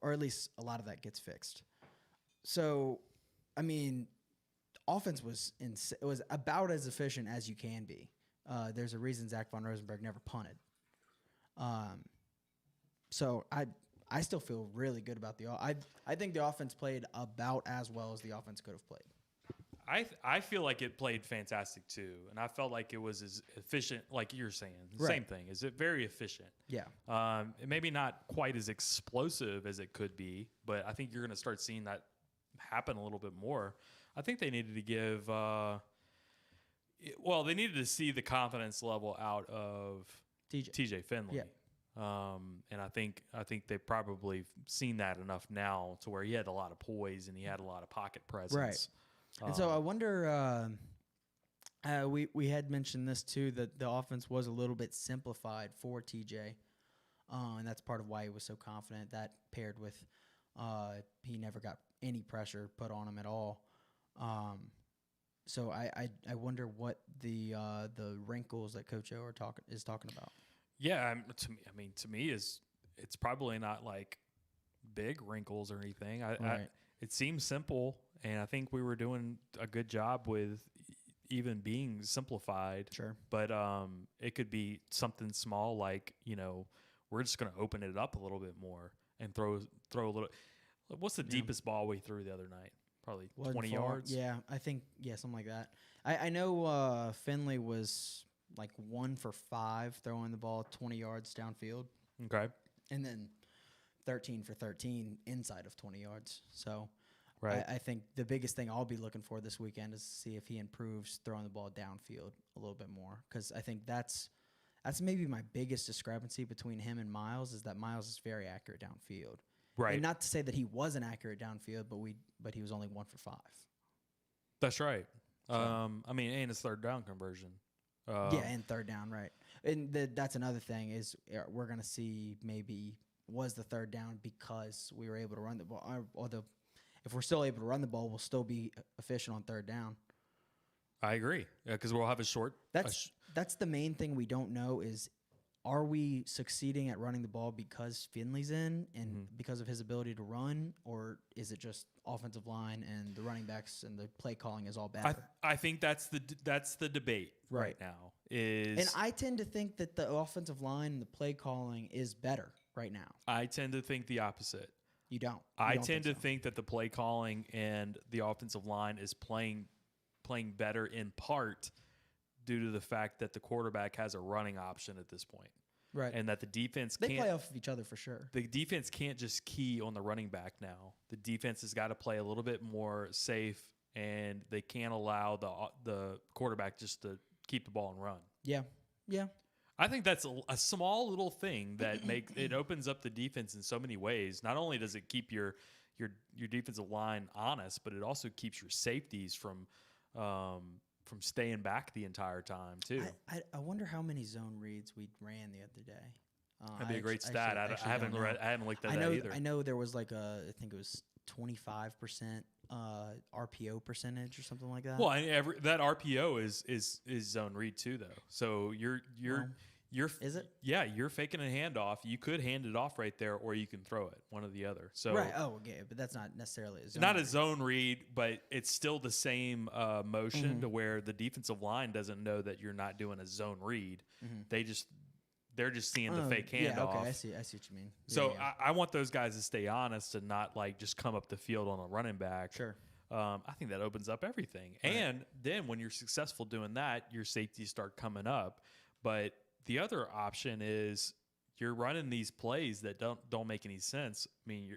Or at least a lot of that gets fixed. So, I mean, offense was it was about as efficient as you can be. There's a reason Zach Von Rosenberg never punted. So I still feel really good about I think the offense played about as well as the offense could have played. I feel like it played fantastic too, and I felt like it was as efficient, like you're saying. Right. Same thing. Is it very efficient? Yeah. Maybe not quite as explosive as it could be, but I think you're going to start seeing that happen a little bit more. I think they needed to give. They needed to see the confidence level out of TJ Finley. Yeah. And I think they've probably seen that enough now to where he had a lot of poise and he had a lot of pocket presence. Right. And so I wonder, we had mentioned this too, that the offense was a little bit simplified for TJ, and that's part of why he was so confident. That paired with he never got any pressure put on him at all. So I wonder what the wrinkles that Coach O is talking about. Yeah, to me, it's probably not like big wrinkles or anything. It seems simple, and I think we were doing a good job with even being simplified. Sure. But it could be something small like, we're just going to open it up a little bit more and throw a little. What's the deepest ball we threw the other night? Probably 20 yards? Yeah, I think, something like that. I know Finley was like 1 for 5 throwing the ball 20 yards downfield. Okay. And then 13 for 13 inside of 20 yards. So right. I think the biggest thing I'll be looking for this weekend is to see if he improves throwing the ball downfield a little bit more, because I think that's maybe my biggest discrepancy between him and Miles is that Miles is very accurate downfield. Right. And not to say that he wasn't accurate downfield, but he was only 1 for 5. That's right. So. And his third down conversion. And third down, right. And that's another thing is we're going to see maybe was the third down because we were able to run the ball. Although if we're still able to run the ball, we'll still be efficient on third down. I agree. Yeah, because we'll have a short. That's the main thing we don't know is, are we succeeding at running the ball because Finley's in and because of his ability to run, or is it just offensive line and the running backs and the play calling is all bad? I think that's the debate right now. And I tend to think that the offensive line and the play calling is better right now. I tend to think the opposite. You don't. I tend to think that the play calling and the offensive line is playing better in part due to the fact that the quarterback has a running option at this point. Right. And that the defense they play off of each other for sure. The defense can't just key on the running back now. The defense has got to play a little bit more safe, and they can't allow the quarterback just to keep the ball and run. Yeah. Yeah. I think that's a small little thing that it opens up the defense in so many ways. Not only does it keep your defensive line honest, but it also keeps your safeties from staying back the entire time too. I wonder how many zone reads we ran the other day. That'd be a great stat. I haven't looked at that either. I know there was like I think it was 25% RPO percentage or something like that. Well, and that RPO is zone read too, though. So you're is it? Yeah, you're faking a handoff. You could hand it off right there, or you can throw it, one or the other. So right. Oh, okay, but that's not necessarily a zone. Not a zone read, but it's still the same motion to where the defensive line doesn't know that you're not doing a zone read. They're just seeing the fake handoff. Yeah, okay, I see what you mean. So I want those guys to stay honest and not like just come up the field on a running back. Sure. I think that opens up everything. Right. And then when you're successful doing that, your safeties start coming up. But the other option is you're running these plays that don't make any sense. I mean,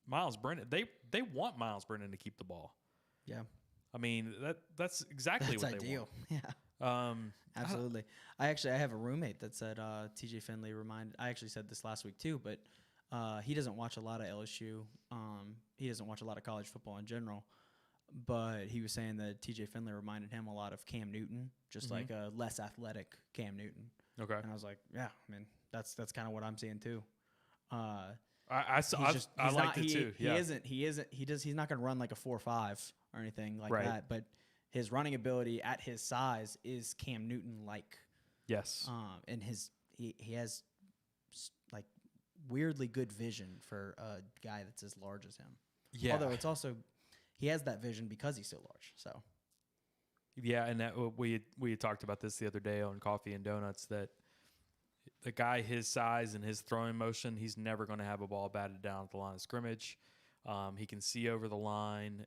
Miles Brennan, they want Miles Brennan to keep the ball. Yeah. I mean, that's exactly what ideal. they want. Absolutely. I have a roommate that said TJ Finley reminded. I actually said this last week too, but he doesn't watch a lot of LSU. He doesn't watch a lot of college football in general. But he was saying that TJ Finley reminded him a lot of Cam Newton, just like a less athletic Cam Newton. Okay. And I was like, yeah, I mean, that's kind of what I'm seeing too. I liked it too. He's not going to run like a 4.5 or anything like Right. that. But his running ability at his size is Cam Newton like. Yes. And he has like weirdly good vision for a guy that's as large as him. Yeah. Although it's also he has that vision because he's so large. So. Yeah, and that we had talked about this the other day on Coffee and Donuts, that the guy his size and his throwing motion, he's never going to have a ball batted down at the line of scrimmage. He can see over the line.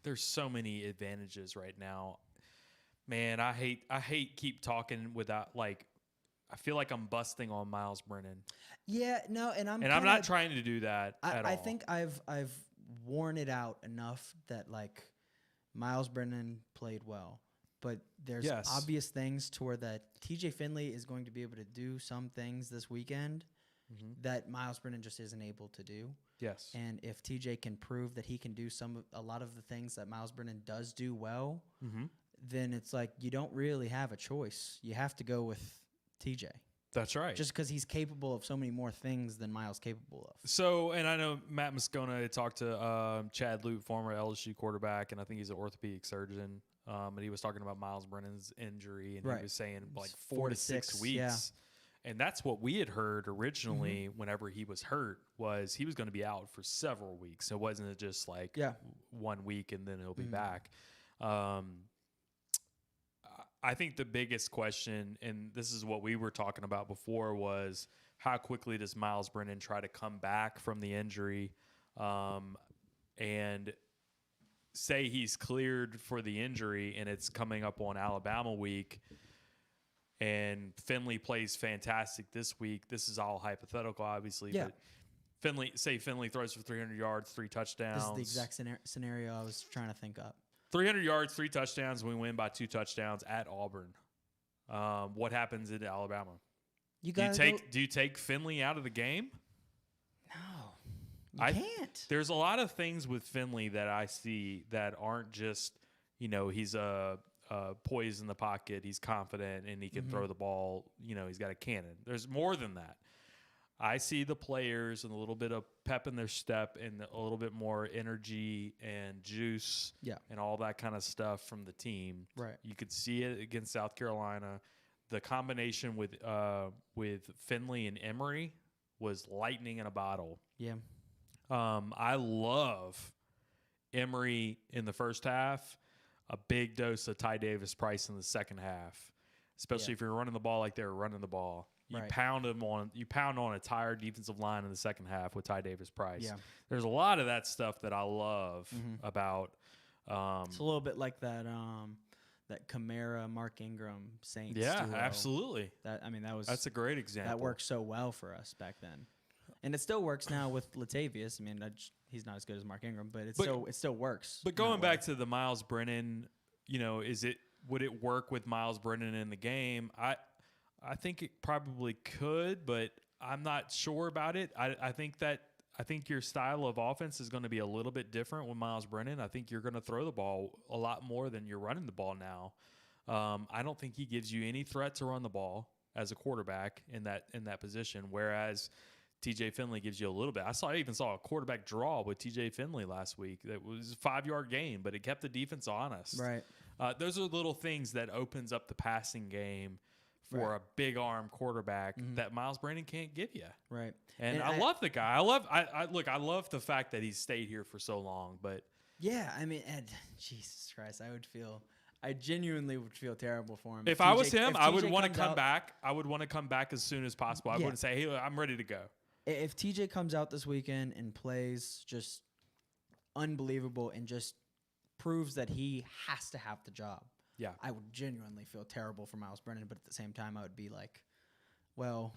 There's so many advantages right now. Man, I hate keep talking without like. I feel like I'm busting on Miles Brennan. Yeah, no, and I'm not trying to do that at all. I think I've worn it out enough that like Miles Brennan played well, but there's obvious things to where that TJ Finley is going to be able to do some things this weekend that Miles Brennan just isn't able to do. Yes. And if TJ can prove that he can do a lot of the things that Miles Brennan does do well, then it's like you don't really have a choice. You have to go with TJ. That's right. Just because he's capable of so many more things than Miles capable of. So, and I know Matt Moscona talked to Chad Luke, former LSU quarterback, and I think he's an orthopedic surgeon. And he was talking about Miles Brennan's injury, and he was saying like 4 to 6 weeks. Yeah. And that's what we had heard originally whenever he was hurt, was he was going to be out for several weeks. It wasn't just like 1 week and then he'll be back. I think the biggest question, and this is what we were talking about before, was how quickly does Miles Brennan try to come back from the injury, and say he's cleared for the injury and it's coming up on Alabama week and Finley plays fantastic this week. This is all hypothetical, obviously, but Finley throws for 300 yards, 3 touchdowns. This is the exact scenario I was trying to think up. 300 yards, 3 touchdowns. We win by 2 touchdowns at Auburn. What happens in Alabama? Do you take Finley out of the game? No, you can't. There's a lot of things with Finley that I see that aren't just, he's poised in the pocket, he's confident, and he can throw the ball. He's got a cannon. There's more than that. I see the players and a little bit of pep in their step and a little bit more energy and juice and all that kind of stuff from the team. Right. You could see it against South Carolina. The combination with Finley and Emory was lightning in a bottle. Yeah. I love Emory in the first half, a big dose of Ty Davis Price in the second half, especially if you're running the ball like they were running the ball. You pound on a tired defensive line in the second half with Ty Davis Price. Yeah. There's a lot of that stuff that I love about. It's a little bit like that Kamara, Mark Ingram Saints. Yeah, duo. Absolutely. That's a great example. That worked so well for us back then, and it still works now with Latavius. He's not as good as Mark Ingram, but it still works. But going back to the Miles Brennan, would it work with Miles Brennan in the game? I think it probably could, but I'm not sure about it. I think your style of offense is going to be a little bit different with Miles Brennan. I think you're going to throw the ball a lot more than you're running the ball now. I don't think he gives you any threat to run the ball as a quarterback in that position, whereas TJ Finley gives you a little bit. I even saw a quarterback draw with TJ Finley last week. That was a 5-yard gain, but it kept the defense honest. Right. Those are little things that opens up the passing game for a big arm quarterback that Miles Brennan can't give you. Right. And I love the guy. I love the fact that he's stayed here for so long, but yeah, Jesus Christ, I genuinely would feel terrible for him. If I was him, I would want to come back. I would want to come back as soon as possible. I wouldn't say, "Hey, I'm ready to go." If TJ comes out this weekend and plays just unbelievable and just proves that he has to have the job. Yeah, I would genuinely feel terrible for Miles Brennan, but at the same time, I would be like, well,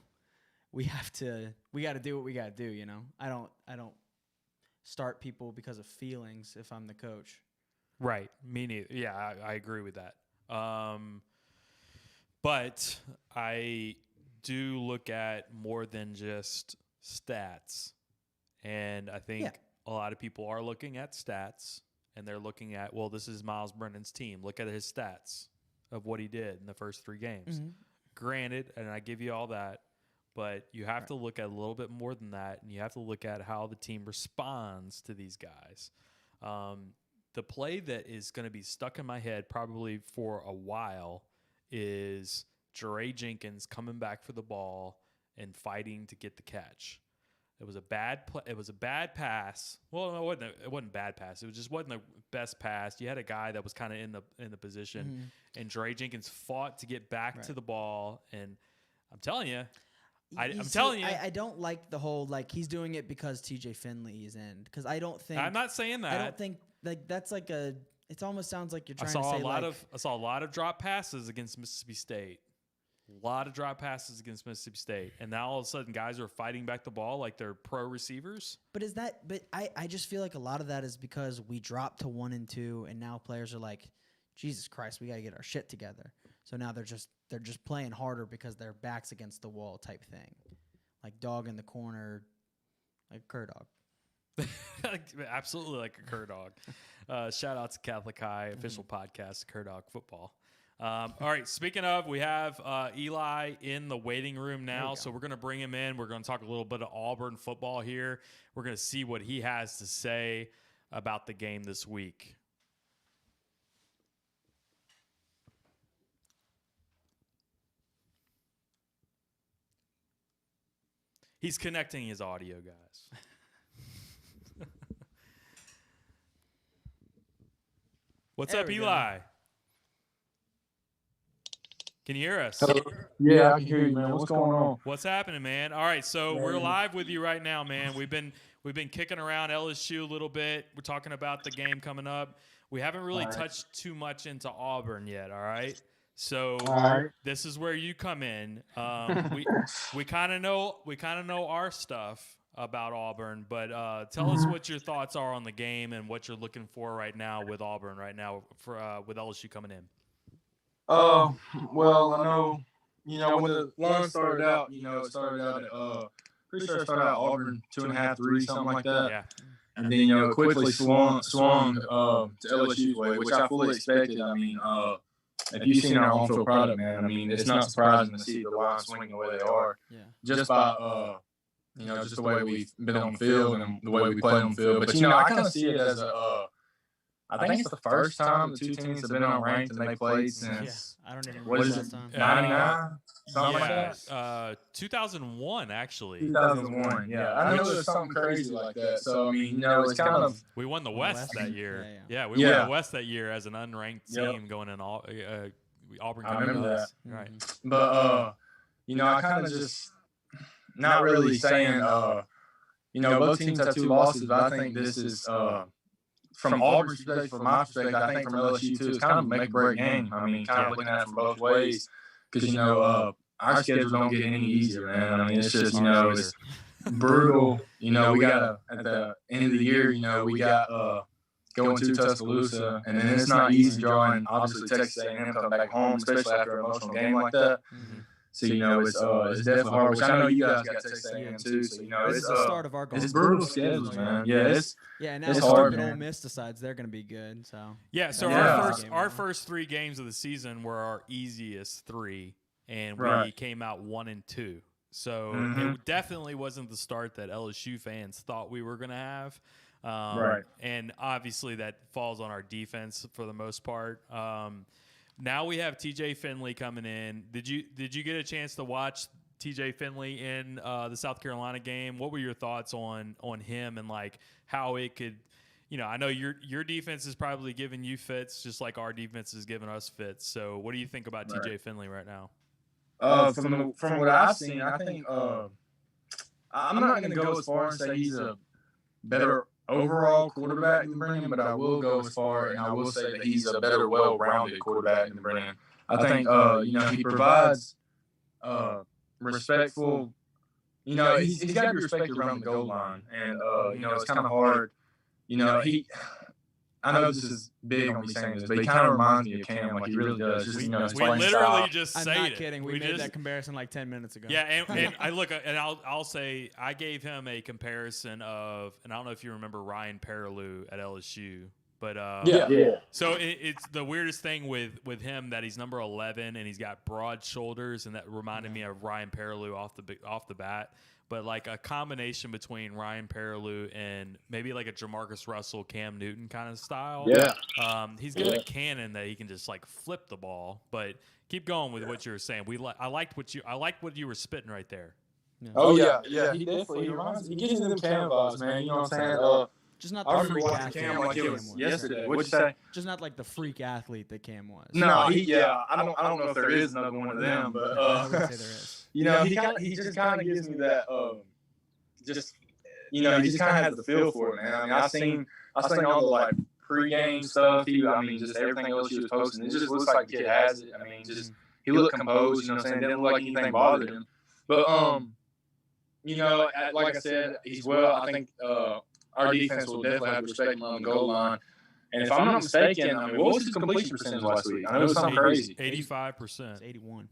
we got to do what we got to do. I don't start people because of feelings if I'm the coach. Right. Me neither. Yeah, I agree with that. But I do look at more than just stats. And I think a lot of people are looking at stats, and they're looking at, well, this is Miles Brennan's team. Look at his stats of what he did in the first 3 games. Mm-hmm. Granted, and I give you all that, but you have to look at a little bit more than that, and you have to look at how the team responds to these guys. The play that is going to be stuck in my head probably for a while is Jeray Jenkins coming back for the ball and fighting to get the catch. It was a bad play. It was a bad pass. Well, no, it wasn't a bad pass. It just wasn't the best pass. You had a guy that was kind of in the position, and Jeray Jenkins fought to get back to the ball. And I'm telling you, I don't like the whole he's doing it because TJ Finley is in, because I don't think I'm not saying that. I don't think that's like a. It almost sounds like you're trying I to say I saw a lot of drop passes against Mississippi State. A lot of drop passes against Mississippi State, and now all of a sudden guys are fighting back the ball like they're pro receivers. But I just feel like a lot of that is because we dropped to 1 and 2, and now players are like, Jesus Christ, we got to get our shit together. So now they're just playing harder because their back's against the wall type thing, like dog in the corner, like cur dog. Absolutely like a cur dog. Shout out to Catholic High official podcast, Cur Dog Football. All right, speaking of, we have Eli in the waiting room now, so we're going to bring him in. We're going to talk a little bit of Auburn football here. We're going to see what he has to say about the game this week. He's connecting his audio, guys. What's up, Eli? Can you hear us? Yeah, I can hear you, man. What's going on? What's happening, man? All right, so we're live with you right now, man. We've been kicking around LSU a little bit. We're talking about the game coming up. We haven't really touched too much into Auburn yet, all right? So this is where you come in. We kind of know our stuff about Auburn, but tell us what your thoughts are on the game and what you're looking for right now with Auburn right now for with LSU coming in. Well, I know, when the line started out, it started out at, pretty sure it started out Auburn 2.5, 3, something like that. Yeah. And then, quickly swung to LSU's way, which I fully expected. I mean, if you've seen our on-field product, man, I mean, it's not surprising to see the line swinging the way they are. Yeah. Just by, just the way we've been on the field and the way we play on the field. But, I kind of see it as I think it's the first time the two teams have been unranked and they played since, I don't even what is it, 99? Something like that? 2001, actually. 2001, yeah. I know there's something crazy like that. So, I mean, it's kind of. We won the West that year. Yeah. We won the West that year as an unranked team going in Auburn. I remember that. Right. But, I kind of just not really saying, both teams have 2 losses, but I think this is. From Auburn's perspective, from my perspective, I think from LSU too, it's kind of a make or break game. I mean, kind of looking at it from both ways, because our schedules don't get any easier, man. I mean, it's just it's brutal. We got at the end of the year, we got going to Tuscaloosa, and then it's not easy drawing. Obviously, Texas A&M coming back home, especially after an emotional game like that. Mm-hmm. So it's definitely hard. Which I know you guys got Texas A&M too. So it's the start of our goal. It's brutal schedules, man. Yeah, and now it's hard, Ole Miss decides they're going to be good. So our first 3 games of the season were our easiest 3, and we came out 1 and 2. So it definitely wasn't the start that LSU fans thought we were going to have. And obviously that falls on our defense for the most part. Now we have TJ Finley coming in. Did you get a chance to watch TJ Finley in the South Carolina game? What were your thoughts on him and like how it could, I know your defense is probably giving you fits just like our defense is giving us fits. So what do you think about TJ Finley right now? From what I've seen, I think I'm not going to go as far and say he's a better overall quarterback than Brennan, but I will go as far and I will say that he's a better, well-rounded quarterback than Brennan. I think, he provides respectful. He's got to be respected around the goal line, and it's kind of hard. I know this is big on me saying this, but he kind of reminds me of Cam. Like, he really does. Just, We his literally playing style. just I'm say not it. kidding. We made just, that comparison like 10 minutes ago. Yeah, and I look, and I'll say I gave him a comparison of, and I don't know if you remember Ryan Perrilloux at LSU, but Yeah. So it's the weirdest thing with him that he's number 11 and he's got broad shoulders, and that reminded me of Ryan Perrilloux off the bat. But like a combination between Ryan Perrilloux and maybe like a Jamarcus Russell, Cam Newton kind of style. Yeah. He's got a cannon that he can just like flip the ball. But keep going with what you were saying. I liked what you were spitting right there. Yeah. Oh, yeah. He definitely he gives me them Cam vibes, man. You know what I'm saying? Just not I the remember freak watching athlete Cam like it was Cam yesterday. What'd you say? Just not like the freak athlete that Cam was. No, I don't know if there is another one of them, but I would say there is. you know, he just kind of gives me that just you know, he just kind of has the feel for it, man. I mean, I seen all the like pregame stuff. Just everything else he was posting. It just looks like the kid has it. I mean, just he looked composed. You know what I'm saying? Didn't look like anything bothered him. But you know, like I said, he's well. I think our defense will definitely have to respect him on the goal line. And if I'm not mistaken, I mean, what was his completion percentage last week? I know it was something crazy. 85%. It's 81.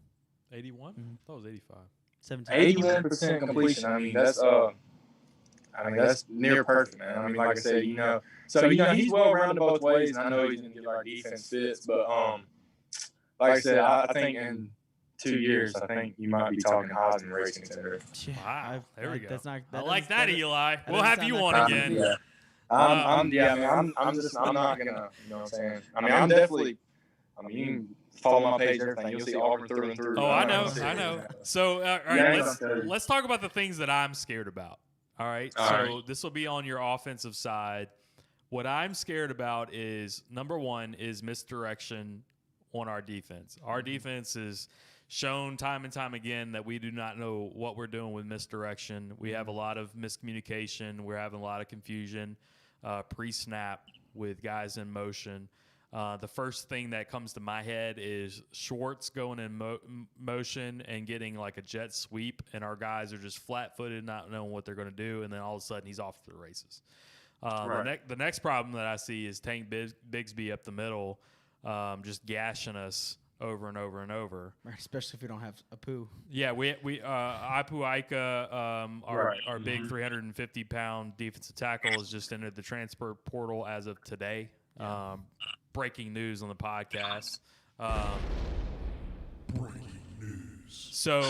81? Mm-hmm. I thought it was 85. 81% completion. I mean, that's near perfect, man. I mean, like I said, you know, so you know he's well rounded both ways, and I know he's gonna get our defense fits. But like I said, I think in 2 years, I think you might be talking Heisman race contender. Wow, there we go. That's not, I like that, Eli. that We'll doesn't have sound you that on crazy. again. I'm not gonna, you know what I'm saying? I mean, I'm definitely, you can follow my page, everything. You'll see Auburn through and through. Oh, I know. So, all right, Yeah, let's talk about the things that I'm scared about. All right. So this will be on your offensive side. What I'm scared about is, number one, is misdirection on our defense. Our defense is shown time and time again that we do not know what we're doing with misdirection. We have a lot of miscommunication. We're having a lot of confusion pre-snap with guys in motion. The first thing that comes to my head is Schwartz going in motion and getting like a jet sweep, and our guys are just flat-footed, not knowing what they're going to do, and then all of a sudden he's off to the races. The next problem that I see is Tank Bigsby up the middle, just gashing us over and over and over. Right, especially if we don't have Apu. Yeah, we Apu Ika, our big 350-pound defensive tackle, has just entered the transfer portal as of today. Breaking news on the podcast. Breaking news. So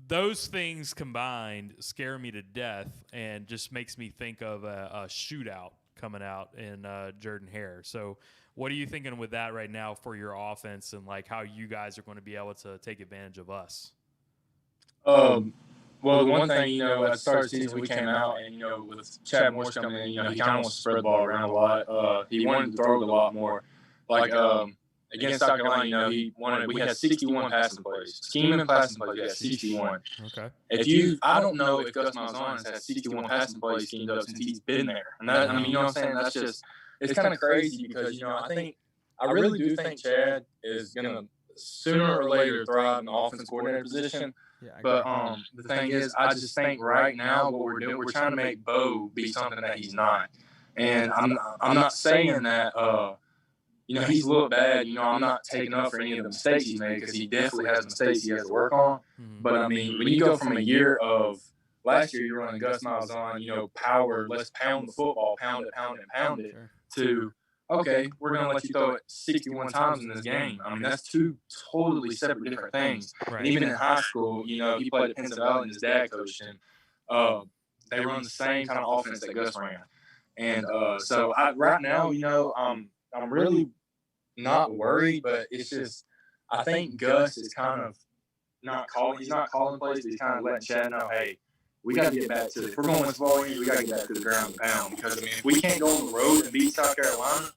those things combined scare me to death and just makes me think of a shootout coming out in Jordan-Hare. So what are you thinking with that right now for your offense, and like how you guys are going to be able to take advantage of us? Well, the one thing, you know, at the start of the season, we came out and, you know, with Chad Morris coming in, you know, he kind of wants to spread the ball around a lot. He wanted to throw it a lot more. Like, against South Carolina, you know, we had 61 passing plays. Scheming passing plays, we had 61. Okay. I don't know if Gus Malzahn has 61 passing plays schemed up since he's been there. And that, I mean, you know what I'm saying? That's just, it's kind of crazy because, you know, I really do think Chad is going to sooner or later thrive in the offensive coordinator position. Yeah, But the thing is, I just think right now what we're doing, we're trying to make Bo be something that he's not. And I'm not saying that, you know, he's looked bad. You know, I'm not taking up for any of the mistakes he's made because he definitely has mistakes he has to work on. Mm-hmm. But, I mean, when you go from a year of last year, you're running Gus Malzahn, you know, power, let's pound the football, pound it, Sure. to, okay, we're going to let you throw it 61 times in this game. I mean, that's two totally separate different things. Right. And even in high school, you know, he played at Penn Valley and his dad coached him. They run the same kind of offense that Gus ran. And so right now, you know, I'm really not worried, but it's just I think Gus is kind of he's not calling plays, but he's kind of letting Chad know, hey, we got to get back to, if we're going to win ball games, we got to get back to the ground and pound. Because, I mean, if we can't go on the road and beat South Carolina,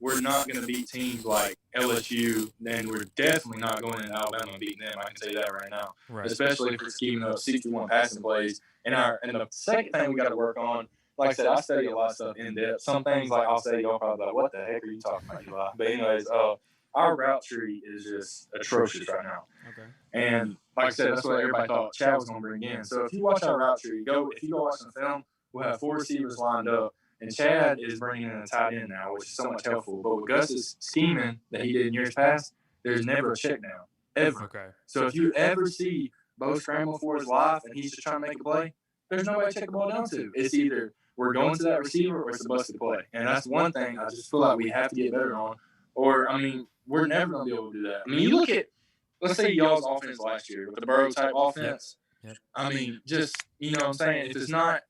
we're not going to beat teams like LSU, then we're definitely not going into Alabama and beating them. I can tell you that right now. Right. Especially if we're scheming up 61 passing plays. And the second thing we got to work on, like I said, I study a lot of stuff in depth. Some things, like I'll say, y'all probably like, what the heck are you talking about, Eli? But anyways, our route tree is just atrocious right now. Okay. And like I said, that's what everybody thought Chad was going to bring in. So if you watch our route tree, if you go watch the film, we'll have 4 receivers lined up, And Chad is bringing in a tight end now, which is so much helpful. But with Gus's scheming that he did in years past, there's never a check down, ever. Okay. So if you ever see Bo scramble for his life and he's just trying to make a play, there's nobody to check the ball down to. It's either we're going to that receiver or it's a busted play. And that's one thing I just feel like we have to get better on. Or, I mean, we're never going to be able to do that. I mean, you look at, let's say y'all's offense last year with the Burrow-type offense. Yep. I mean, just, you know what I'm saying? If it's not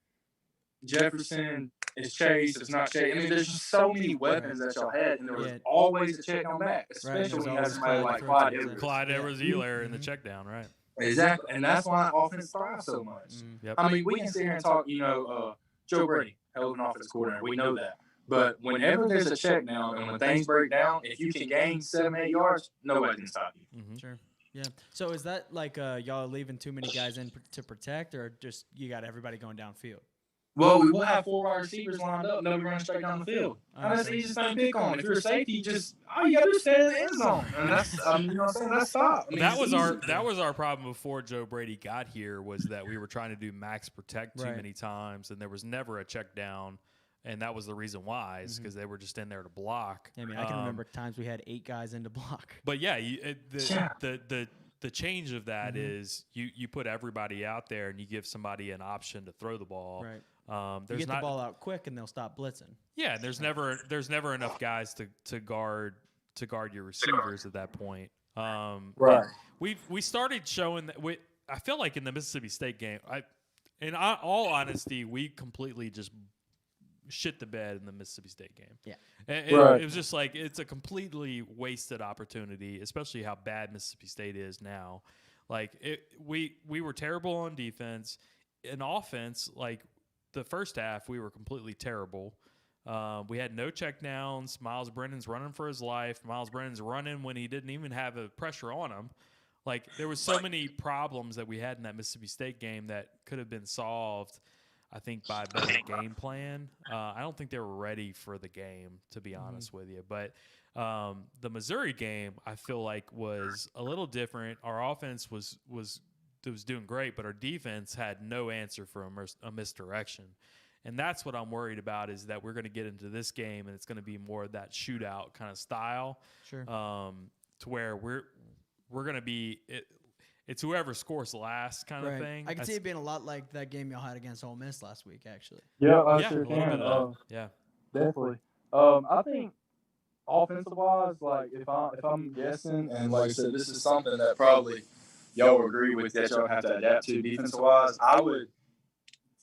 Jefferson, it's Chase, it's not Chase. I mean, there's just so many weapons that y'all had, and there was always a check on back, especially when you had somebody like Clyde Edwards. Clyde Edwards-Helaire in the check down, right? Exactly, and that's why offense thrives so much. Yep. I mean, we can sit here and talk, Joe Brady, hell of an offense coordinator. We know that. But whenever there's a check down and when things break down, if you can gain 7-8 yards, nobody can stop you. Mm-hmm. Sure. Yeah. So is that like y'all leaving too many guys in to protect, or just you got everybody going downfield? Well, we will have 4 wide receivers lined up, and they'll be running straight down the field. And that's the easiest thing to pick on. If you're a safety, all you got to do is stay in the end zone. And that's, you know what I'm saying? That's stop. I mean, that was our problem before Joe Brady got here, was that we were trying to do max protect too many times, and there was never a check down. And that was the reason why, is because they were just in there to block. I mean, I can remember times we had 8 guys in to block. But yeah, the change of that is you put everybody out there and you give somebody an option to throw the ball. Right. There's you get the ball out quick and they'll stop blitzing. Yeah, there's never enough guys to guard your receivers at that point. Right. We started showing that. I feel like in the Mississippi State game, in all honesty, we completely just shit the bed in the Mississippi State game. Yeah. It was just like, it's a completely wasted opportunity, especially how bad Mississippi State is now. Like, we were terrible on defense. In offense, like, the first half, we were completely terrible. We had no checkdowns. Miles Brennan's running for his life. Miles Brennan's running when he didn't even have a pressure on him. Like, there was so many problems that we had in that Mississippi State game that could have been solved, I think, by a better game plan. I don't think they were ready for the game, to be honest with you. But the Missouri game, I feel like, was a little different. Our offense was doing great, but our defense had no answer for a misdirection. And that's what I'm worried about, is that we're going to get into this game and it's going to be more of that shootout kind of style. Sure. To where we're going to be it's whoever scores last kind of thing. I can see it being a lot like that game y'all had against Ole Miss last week, actually. Yeah, I yeah, sure a little bit can. of that. Yeah. Definitely. I think offensive wise, like if I'm guessing, and like I said, this is something that probably y'all will agree with that y'all have to adapt to defensive wise.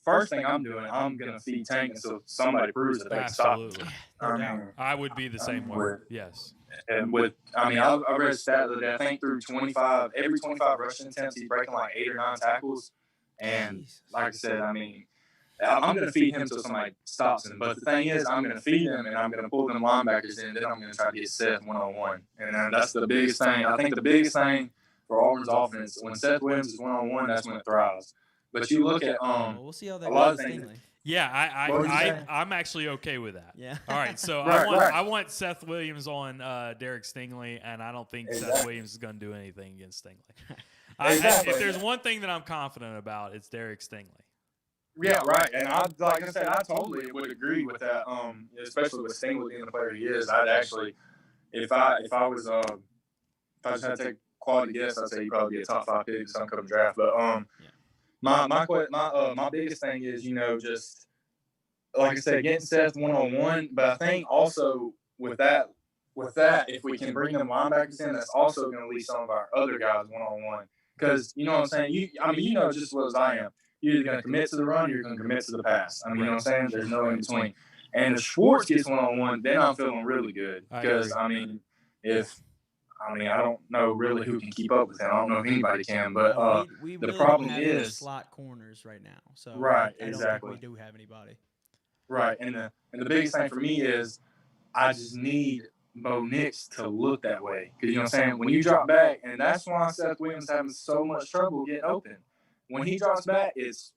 First thing I'm doing, I'm gonna feed Tank until somebody proves that they can stop him. Absolutely. No doubt. I would be the same way. Yes. And I read a stat the other day. I think through every 25 rushing attempts, he's breaking like 8 or 9 tackles. And like I said, I mean, I'm going to feed him until somebody stops him. But the thing is, I'm going to feed him and I'm going to pull them linebackers in. Then I'm going to try to get Seth one-on-one. And that's the biggest thing. I think the biggest thing for Auburn's offense, when Seth Williams is one-on-one, that's when it thrives. But you look at we'll see how that a lot goes. of things. Yeah, I'm actually okay with that. Yeah. All right, so Right. I want Seth Williams on Derek Stingley, and I don't think Seth Williams is going to do anything against Stingley. If there's one thing that I'm confident about, it's Derek Stingley. Yeah, right. And like I said, I totally would agree with that. Especially with Stingley being the player he is, I'd actually, if I just had to take quality guess, I'd say he'd probably be a top 5 pick in some upcoming draft. But my biggest thing is, just like I said, getting Seth one-on-one. But I think also with that, if we can bring them linebackers in, that's also going to leave some of our other guys one-on-one. Because you know what I'm saying. You know just as well as I am. You're either going to commit to the run or you're going to commit to the pass. I mean, you know what I'm saying? There's no in between. And if Schwartz gets one-on-one, then I'm feeling really good. Because, I don't know really who can keep up with him. I don't know if anybody can. But we the really problem don't have is slot corners right now. So right, I don't exactly. think we do have anybody. Right. And the biggest thing for me is I just need Bo Nix to look that way. Because, you know what I'm saying? When you drop back, and that's why Seth Williams having so much trouble getting open. When he drops back, it's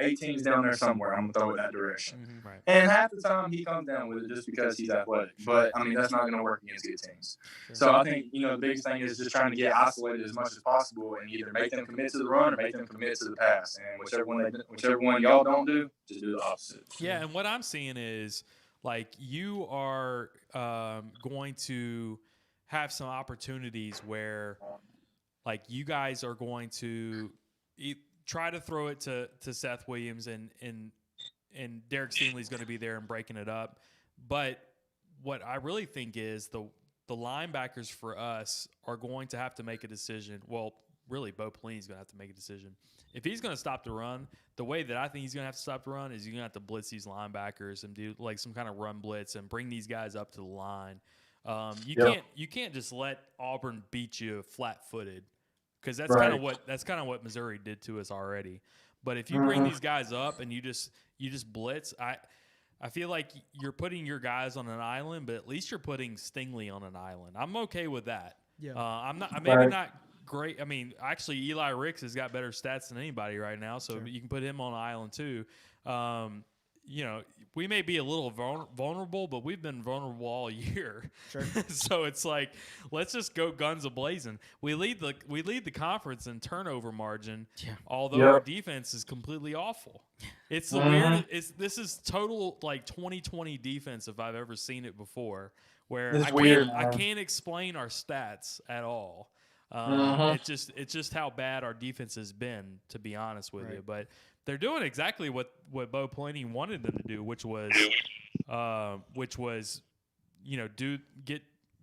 18's down there somewhere. I'm going to throw it that direction. Mm-hmm. Right. And half the time he comes down with it just because he's athletic. But, I mean, that's not going to work against good teams. Sure. So I think, the biggest thing is just trying to get isolated as much as possible and either make them commit to the run or make them commit to the pass. And whichever one y'all don't do, just do the opposite. Yeah, and what I'm seeing is, like, you are going to have some opportunities where, like, you guys are going to try to throw it to Seth Williams and Derek Stingley's going to be there and breaking it up. But what I really think is the linebackers for us are going to have to make a decision. Well, really, Bo Pelini's going to have to make a decision. If he's going to stop the run, the way that I think he's going to have to stop the run is you're going to have to blitz these linebackers and do like some kind of run blitz and bring these guys up to the line. You can't just let Auburn beat you flat-footed, because that's kind of what Missouri did to us already. But if you bring these guys up and you just blitz, I feel like you're putting your guys on an island, but at least you're putting Stingley on an island. I'm okay with that. Yeah. I'm not great. I mean, actually, Eli Ricks has got better stats than anybody right now, so you can put him on an island too. We may be a little vulnerable, but we've been vulnerable all year. Sure. So it's like, let's just go guns a-blazing. We lead the conference in turnover margin, although our defense is completely awful. It's the weirdest. This is total like 2020 defense if I've ever seen it before. Where I can't explain our stats at all. It's just how bad our defense has been, to be honest with you. But they're doing exactly what Bo Pelini wanted them to do, which was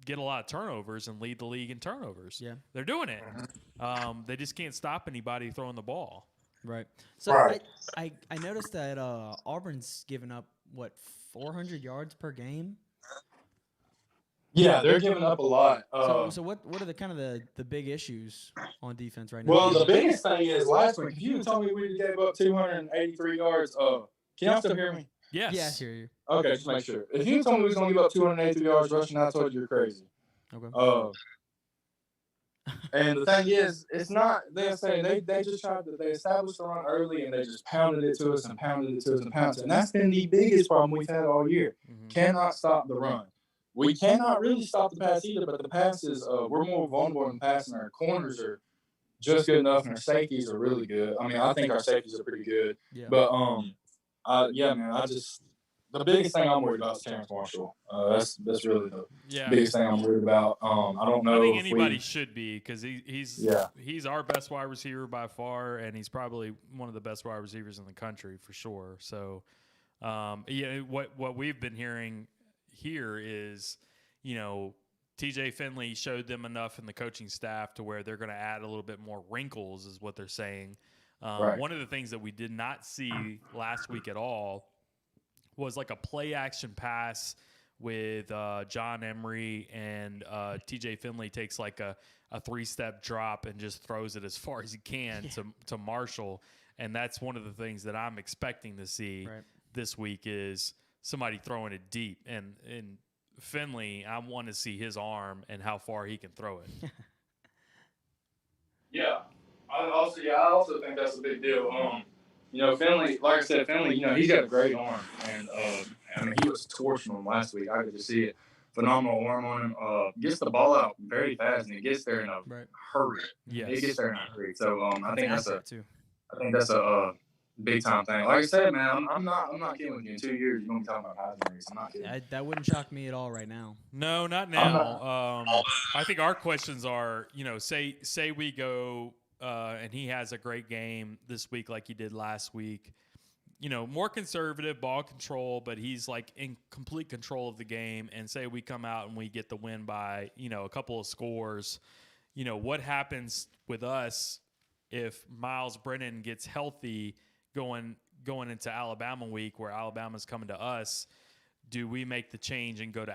get a lot of turnovers and lead the league in turnovers. Yeah, they're doing it. They just can't stop anybody throwing the ball. Right. So I noticed that Auburn's given up 400 yards per game. Yeah, they're giving up a lot. So what are the big issues on defense right now? Well, the biggest thing is last week, if you told me we gave up 283 yards, can y'all still hear me? Yes. Yeah, I hear you. Okay, just make sure. If you told me we was going to give up 283 yards rushing, I told you you're crazy. Okay. And the thing is, it's not, they're saying they just they established the run early and they just pounded it to us and pounded it to us and pounded it. And that's been the biggest problem we've had all year. Cannot stop the run. We cannot really stop the pass either, but the passes, we're more vulnerable in passing. Our corners are just good enough, and our safeties are really good. I mean, I think our safeties are pretty good. Yeah. But, the biggest thing I'm worried about is Terrence Marshall. That's really the biggest thing I'm worried about. I don't know. I think anybody should be, because he's our best wide receiver by far, and he's probably one of the best wide receivers in the country for sure. So, what we've been hearing here is, TJ Finley showed them enough in the coaching staff to where they're going to add a little bit more wrinkles, is what they're saying. One of the things that we did not see last week at all was like a play action pass with John Emery, and TJ Finley takes like a 3-step drop and just throws it as far as he can to Marshall. And that's one of the things that I'm expecting to see this week is somebody throwing it deep. And Finley, I want to see his arm and how far he can throw it. I also think that's a big deal. Finley, like I said, he's got a great arm, and he was torching him last week. I could just see it. Phenomenal arm on him. Gets the ball out very fast, and it gets there in a hurry. Yes. It gets there in a hurry. So I think that's a big time thing. Like I said, man, I'm not kidding with you. In 2 years, you're gonna be talking about Heisman race. I'm not kidding. That wouldn't shock me at all right now. No, not now. I think our questions are, say we go and he has a great game this week like he did last week. More conservative ball control, but he's like in complete control of the game. And say we come out and we get the win by, a couple of scores. What happens with us if Miles Brennan gets healthy going into Alabama week, where Alabama's coming to us? Do we make the change and go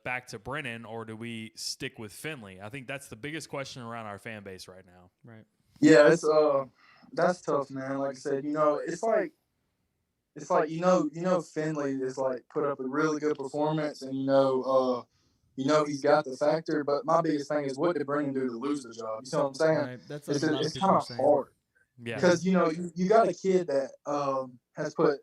back to Brennan, or do we stick with Finley? I think that's the biggest question around our fan base right now. Right. Yeah, it's that's tough, man. Like I said, it's like Finley is like put up a really good performance, and he's got the factor. But my biggest thing is, what did Brennan do to lose the job? You know what I'm saying? Right. That's it's kind of hard. Yeah. Because you got a kid that has put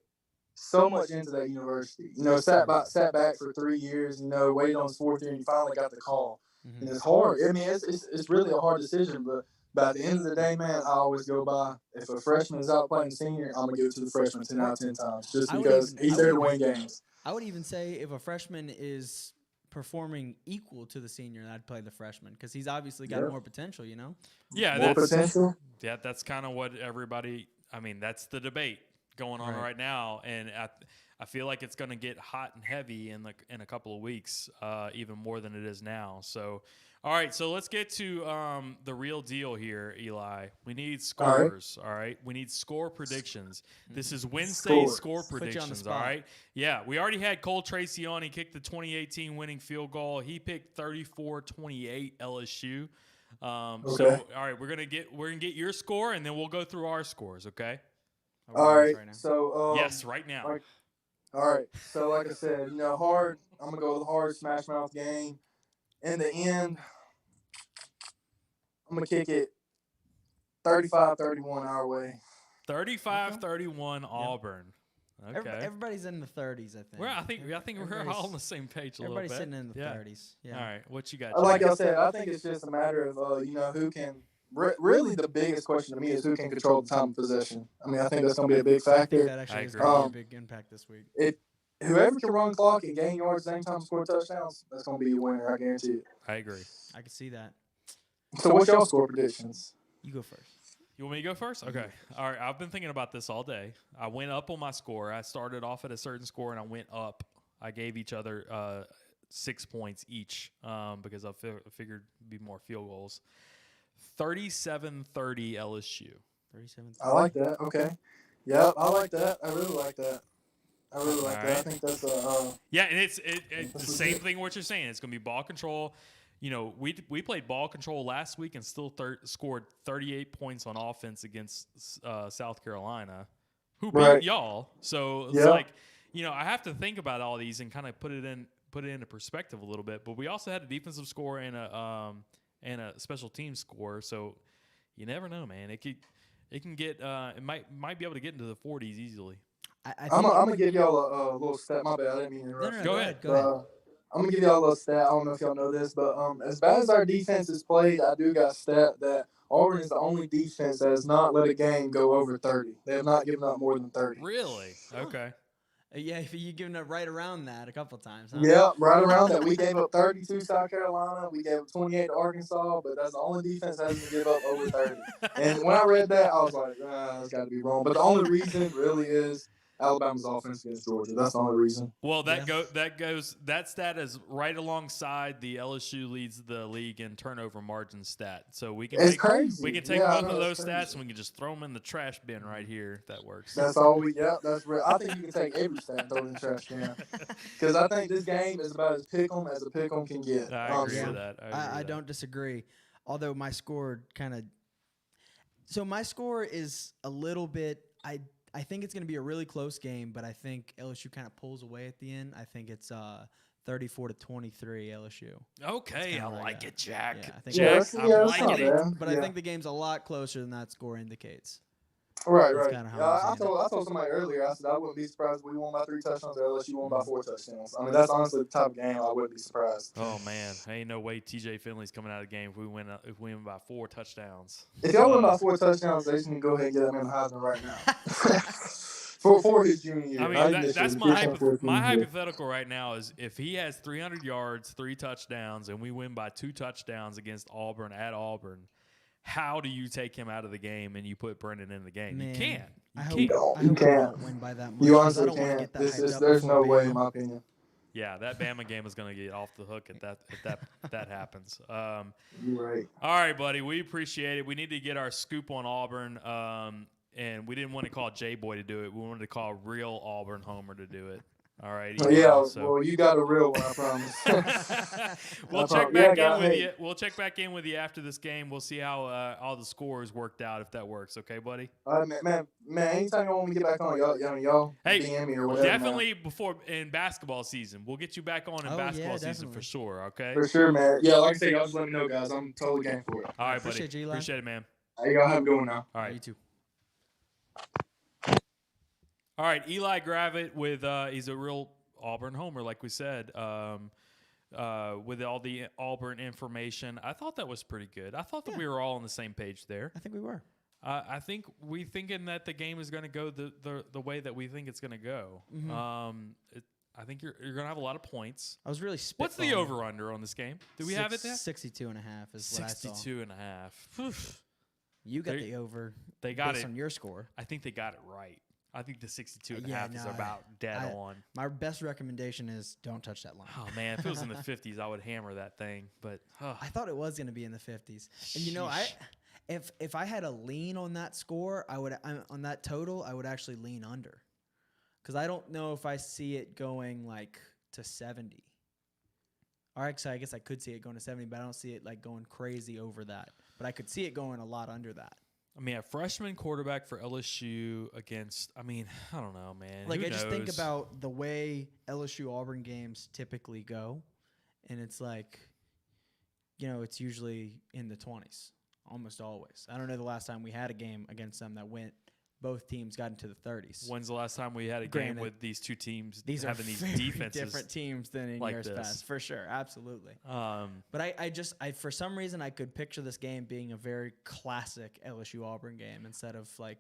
so much into that university. Sat back for 3 years. Waited on his 4th year, and he finally got the call. Mhm. And it's hard. I mean, it's really a hard decision. But at the end of the day, man, I always go by, if a freshman is out playing senior, I'm gonna give it to the freshman 10 out of 10 times, just because he's there to win games. I would even say if a freshman is performing equal to the senior, I'd play the freshman because he's obviously got more potential. Yeah, More potential. Yeah, that's kind of what everybody. I mean, that's the debate going on right now, and I feel like it's going to get hot and heavy in a couple of weeks, even more than it is now. So, all right, so let's get to the real deal here, Eli. We need scores. All right, we need score predictions. This is Wednesday score predictions. All right, yeah, we already had Cole Tracy on. He kicked the 2018 winning field goal. He picked 34-28 LSU. So all right, we're gonna get your score, and then we'll go through our scores. Okay. All right. So yes, right now. All right. So like I said, hard. I'm gonna go with hard smash mouth game. In the end, I'm gonna kick it 35-31 our way. 35-31 Auburn. Okay. Everybody's in the 30s, I think. I think we're all on the same page a little bit. Everybody's sitting in the 30s. Yeah. All right. What you got? Like I said, I think it's just a matter of who can. Really, the biggest question to me is who can control the time of possession. I mean, I think that's going to be a big factor. I think that actually is going to be a big impact this week. Whoever can run clock and gain yards at the same time, score touchdowns, that's going to be a winner. I guarantee it. I agree. I can see that. So, what's your score predictions? You go first. You want me to go first? Okay. All right. I've been thinking about this all day. I went up on my score. I started off at a certain score, and I went up. I gave each other 6 points each because I figured it'd be more field goals. 37-30 LSU. 37. I like that. Okay. Yep, I like that. I really like that. I think that's yeah, and it's the same thing what you're saying. It's going to be ball control. We played ball control last week and still scored 38 points on offense against South Carolina, who beat y'all. So it's like, I have to think about all these and kind of put it into perspective a little bit. But we also had a defensive score and a special team score. So you never know, man. It can get it might be able to get into the 40s easily. I'm gonna give y'all a little stat. My bad, I didn't mean to interrupt. No, Go ahead. I'm gonna give y'all a little stat. I don't know if y'all know this, but as bad as our defense is played, I do got a stat that Auburn is the only defense that has not let a game go over 30. They have not given up more than 30. Really? Okay. Yeah, you've given up right around that a couple of times. Huh? Yeah, right around that. We gave up 32 to South Carolina. We gave up 28 to Arkansas, but that's the only defense that hasn't give up over 30. And when I read that, I was like, that's got to be wrong. But the only reason really is Alabama's offense against Georgia. That's the only reason. Well, that stat is right alongside the LSU leads the league in turnover margin stat. So we can take both of those stats and we can just throw them in the trash bin right here. If that works. That's all we. Yeah, that's real. I think you can take every stat and throw it in the trash can because I think this game is about as pick'em as a pick'em can get. I agree with that. I don't disagree. Although my score my score is a little bit. I think it's going to be a really close game, but I think LSU kind of pulls away at the end. I think it's 34-23 LSU. Okay, I like it, Jack. Yeah, Jack, I'm liking it. But I think the game's a lot closer than that score indicates. Right. I told somebody earlier, I said I wouldn't be surprised if we won by 3 touchdowns or LSU won by 4 touchdowns. I mean, that's honestly the type of game I wouldn't be surprised. Oh, man. Ain't no way TJ Finley's coming out of the game if we win by 4 touchdowns. If y'all win by 4 touchdowns, they just need to go ahead and get that man the Heisman right now. for his junior year. I mean, that's my hypothetical right now is if he has 300 yards, 3 touchdowns, and we win by 2 touchdowns against Auburn at Auburn, how do you take him out of the game and you put Brendan in the game? Man, you can't. I hope you can't win by that much. You honestly can't. There's no way, in my opinion. Yeah, that Bama game is going to get off the hook if that happens. You're right. All right, buddy. We appreciate it. We need to get our scoop on Auburn, and we didn't want to call J-Boy to do it. We wanted to call real Auburn Homer to do it. All right. Well, you got a real one, I promise. We'll check back in with you. We'll check back in with you after this game. We'll see how all the scores worked out, if that works. Okay, buddy? Man, anytime you want me to get back on, y'all DM me or whatever. Definitely before in basketball season. We'll get you back on in basketball season for sure, okay? For sure, man. Yeah, like I said, y'all just let me know, guys. I'm totally game for it. All right, buddy. Appreciate it, man. Hey, y'all have a good one now. All right. You too. All right, Eli Gravitt with he's a real Auburn homer, like we said. With all the Auburn information, I thought that was pretty good. I thought that we were all on the same page there. I think we were. I think we thinking that the game is going to go the way that we think it's going to go. I think you're going to have a lot of points. I was really spitballing. What's the over under on this game? Do we have it there? 62.5 is what I saw. 62.5. You got the over. They got based it on your score. I think they got it right. I think the 62.5 is no, about dead on. My best recommendation is don't touch that line. Oh man, if it was in the 50s, I would hammer that thing. But I thought it was going to be in the 50s. And you know, if I had a lean on that score, on that total, I would actually lean under. Because I don't know if I see it going like to 70. Or actually, I guess I could see it going to 70, but I don't see it like going crazy over that. But I could see it going a lot under that. I mean, a freshman quarterback for LSU against, I don't know, man. Like, Who I just think knows? about the way LSU Auburn games typically go, and it's like, it's usually in the 20s, almost always. I don't know the last time we had a game against them that both teams got into the 30s. When's the last time we had a game with these two teams having these very defenses? Different teams than in like years this. past, for sure, absolutely. But I for some reason I could picture this game being a very classic LSU Auburn game instead of like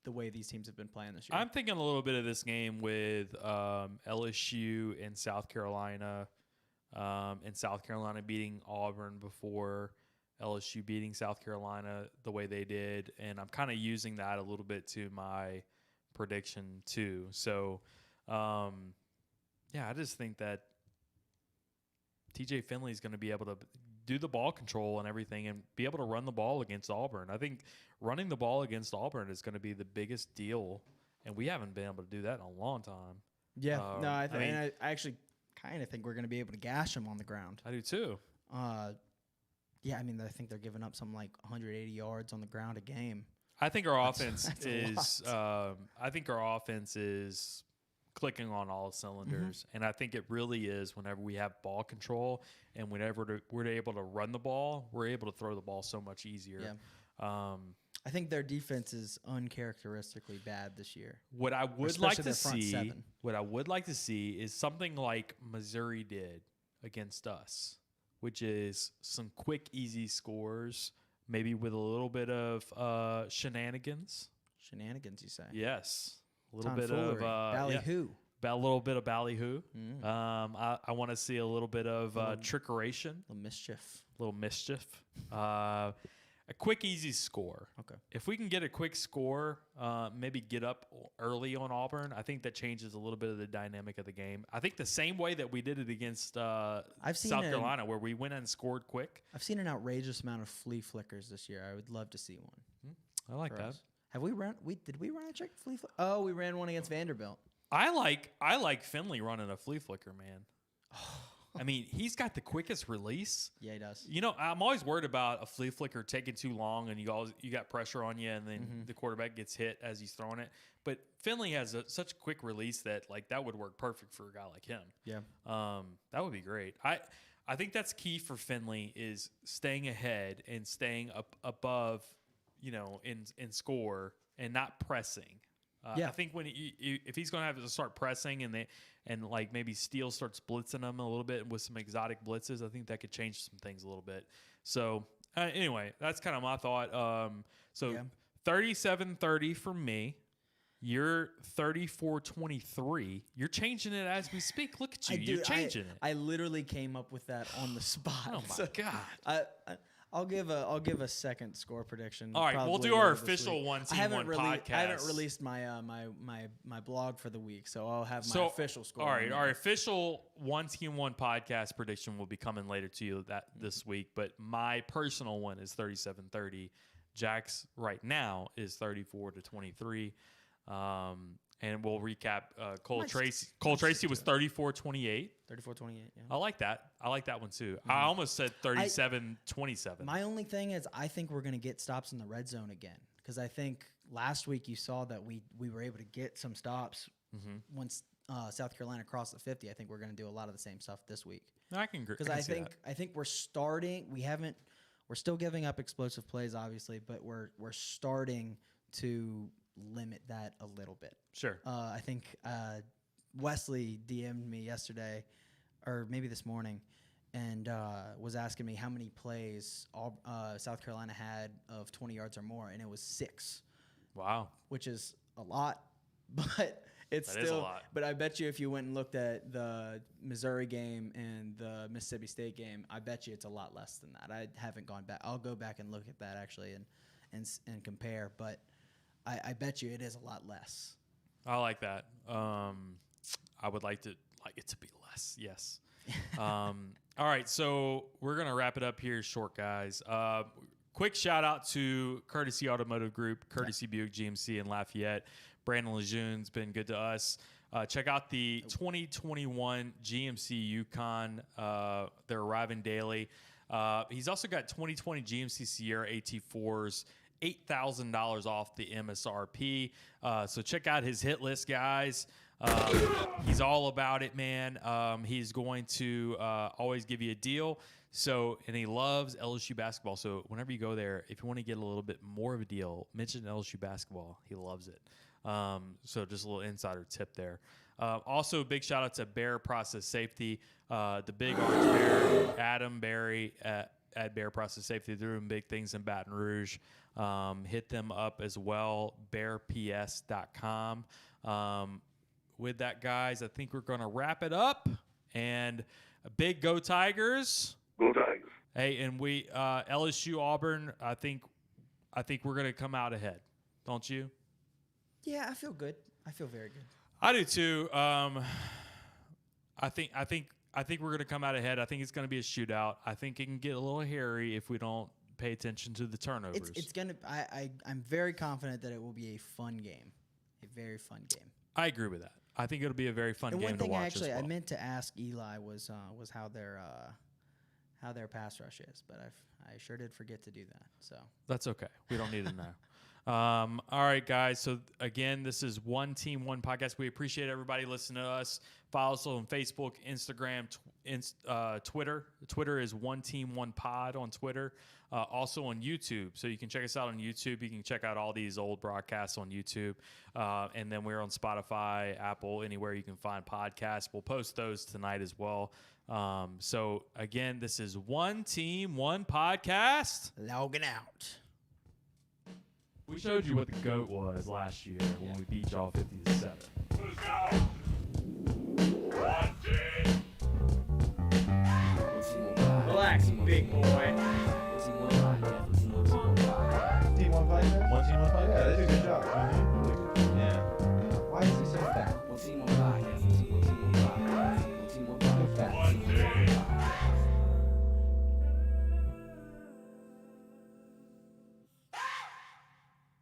the way these teams have been playing this year. I'm thinking a little bit of this game with LSU and South Carolina, and South Carolina beating Auburn before LSU beating South Carolina the way they did, and I'm kind of using that a little bit to my prediction too. So, I just think that TJ Finley is going to be able to do the ball control and everything and be able to run the ball against Auburn. I think running the ball against Auburn is going to be the biggest deal, and we haven't been able to do that in a long time. Yeah, I actually kind of think we're going to be able to gash them on the ground. I do too. Yeah, I think they're giving up something like 180 yards on the ground a game. I think our offense that's is. I think our offense is clicking on all cylinders, and I think it really is. Whenever we have ball control and whenever we're able to run the ball, we're able to throw the ball so much easier. Yeah. I think their defense is uncharacteristically bad this year. What I would Especially like to their front see, seven. what I would like to see is something like Missouri did against us, which is some quick, easy scores, maybe with a little bit of shenanigans. Shenanigans, you say? Yes, a little Tomfoolery. bit of ballyhoo. A little bit of ballyhoo. I want to see a little bit of trickeration, Little mischief. A quick, easy score. Okay. If we can get a quick score, maybe get up early on Auburn, I think that changes a little bit of the dynamic of the game. I think the same way that we did it against South Carolina, where we went and scored quick. I've seen an outrageous amount of flea flickers this year. I would love to see one. I like that. Us. Have we run? Did we run a flea flicker? Oh, we ran one against Vanderbilt. I like Finley running a flea flicker, man. He's got the quickest release. Yeah, he does. I'm always worried about a flea flicker taking too long, and you got pressure on you, and then the quarterback gets hit as he's throwing it. But Finley has such a quick release that that would work perfect for a guy like him. Yeah. That would be great. I think that's key for Finley is staying ahead and staying up above, in score and not pressing. I think when if he's going to have to start pressing and maybe Steele starts blitzing him a little bit with some exotic blitzes, I think that could change some things a little bit. So anyway, that's kind of my thought. 37-30 for me. You're 34-23. You're changing it as we speak. Look at you. You're changing it. I literally came up with that on the spot. Oh my God. I'll give a second score prediction. All right, we'll do our official one team one podcast. I haven't released my my blog for the week, so I'll have my official score. All right, our official one team one podcast prediction will be coming later to you this week, but my personal one is 37-30. Jack's right now is 34-23. And we'll recap Cole Tracy. Cole Tracy was 34-28. 34-28, yeah. I like that. I like that one too. I almost said 37-27. My only thing is I think we're going to get stops in the red zone again because I think last week you saw that we were able to get some stops once South Carolina crossed the 50. I think we're going to do a lot of the same stuff this week. I can agree. Because I think we're starting. We're still giving up explosive plays, obviously, but we're starting to limit that a little bit. Sure. I think Wesley DM'd me yesterday, or maybe this morning, and was asking me how many plays South Carolina had of 20 yards or more, and it was 6. Wow. Which is a lot, but it's That is a lot. But I bet you if you went and looked at the Missouri game and the Mississippi State game, I bet you it's a lot less than that. I haven't gone back. I'll go back and look at that actually and compare, but I bet you it is a lot less. I like that. I would like it to be less. Yes. All right, so we're gonna wrap it up here, short guys. Quick shout out to Courtesy Automotive Group, Courtesy Buick GMC in Lafayette. Brandon Lejeune's been good to us. Check out the 2021 GMC Yukon. They're arriving daily. He's also got 2020 GMC Sierra AT4s, $8,000 off the MSRP. So check out his hit list, guys. He's all about it, man. He's going to always give you a deal. So, and he loves LSU basketball. So whenever you go there, if you want to get a little bit more of a deal, mention LSU basketball. He loves it. So just a little insider tip there. Also, big shout out to Bear Process Safety, the big orange bear, Adam Barry at Bear Process Safety. They're doing big things in Baton Rouge. Hit them up as well, bearps.com. With that, guys, I think we're going to wrap it up. And a big Go Tigers. Go Tigers. Hey, and we LSU Auburn. I think we're going to come out ahead, don't you? Yeah, I feel good. I feel very good. I do too. I think we're going to come out ahead. I think it's going to be a shootout. I think it can get a little hairy if we don't pay attention to the turnovers. It's gonna. I'm very confident that it will be a fun game, a very fun game. I agree with that. I think it'll be a very fun and game one thing to watch. Actually, as well. I meant to ask Eli was how their pass rush is, but I sure did forget to do that. So that's okay. We don't need to know. All right, guys. So again, this is One Team, One Podcast. We appreciate everybody listening to us. Follow us on Facebook, Instagram, Twitter. Twitter is One Team, One Pod on Twitter. Also on YouTube. So you can check us out on YouTube. You can check out all these old broadcasts on YouTube. And then we're on Spotify, Apple, anywhere you can find podcasts. We'll post those tonight as well. So again, this is One Team, One Podcast. Logging out. We showed you what the GOAT was last year when we beat y'all 50-7. Let's go. One team. Relax, big boy.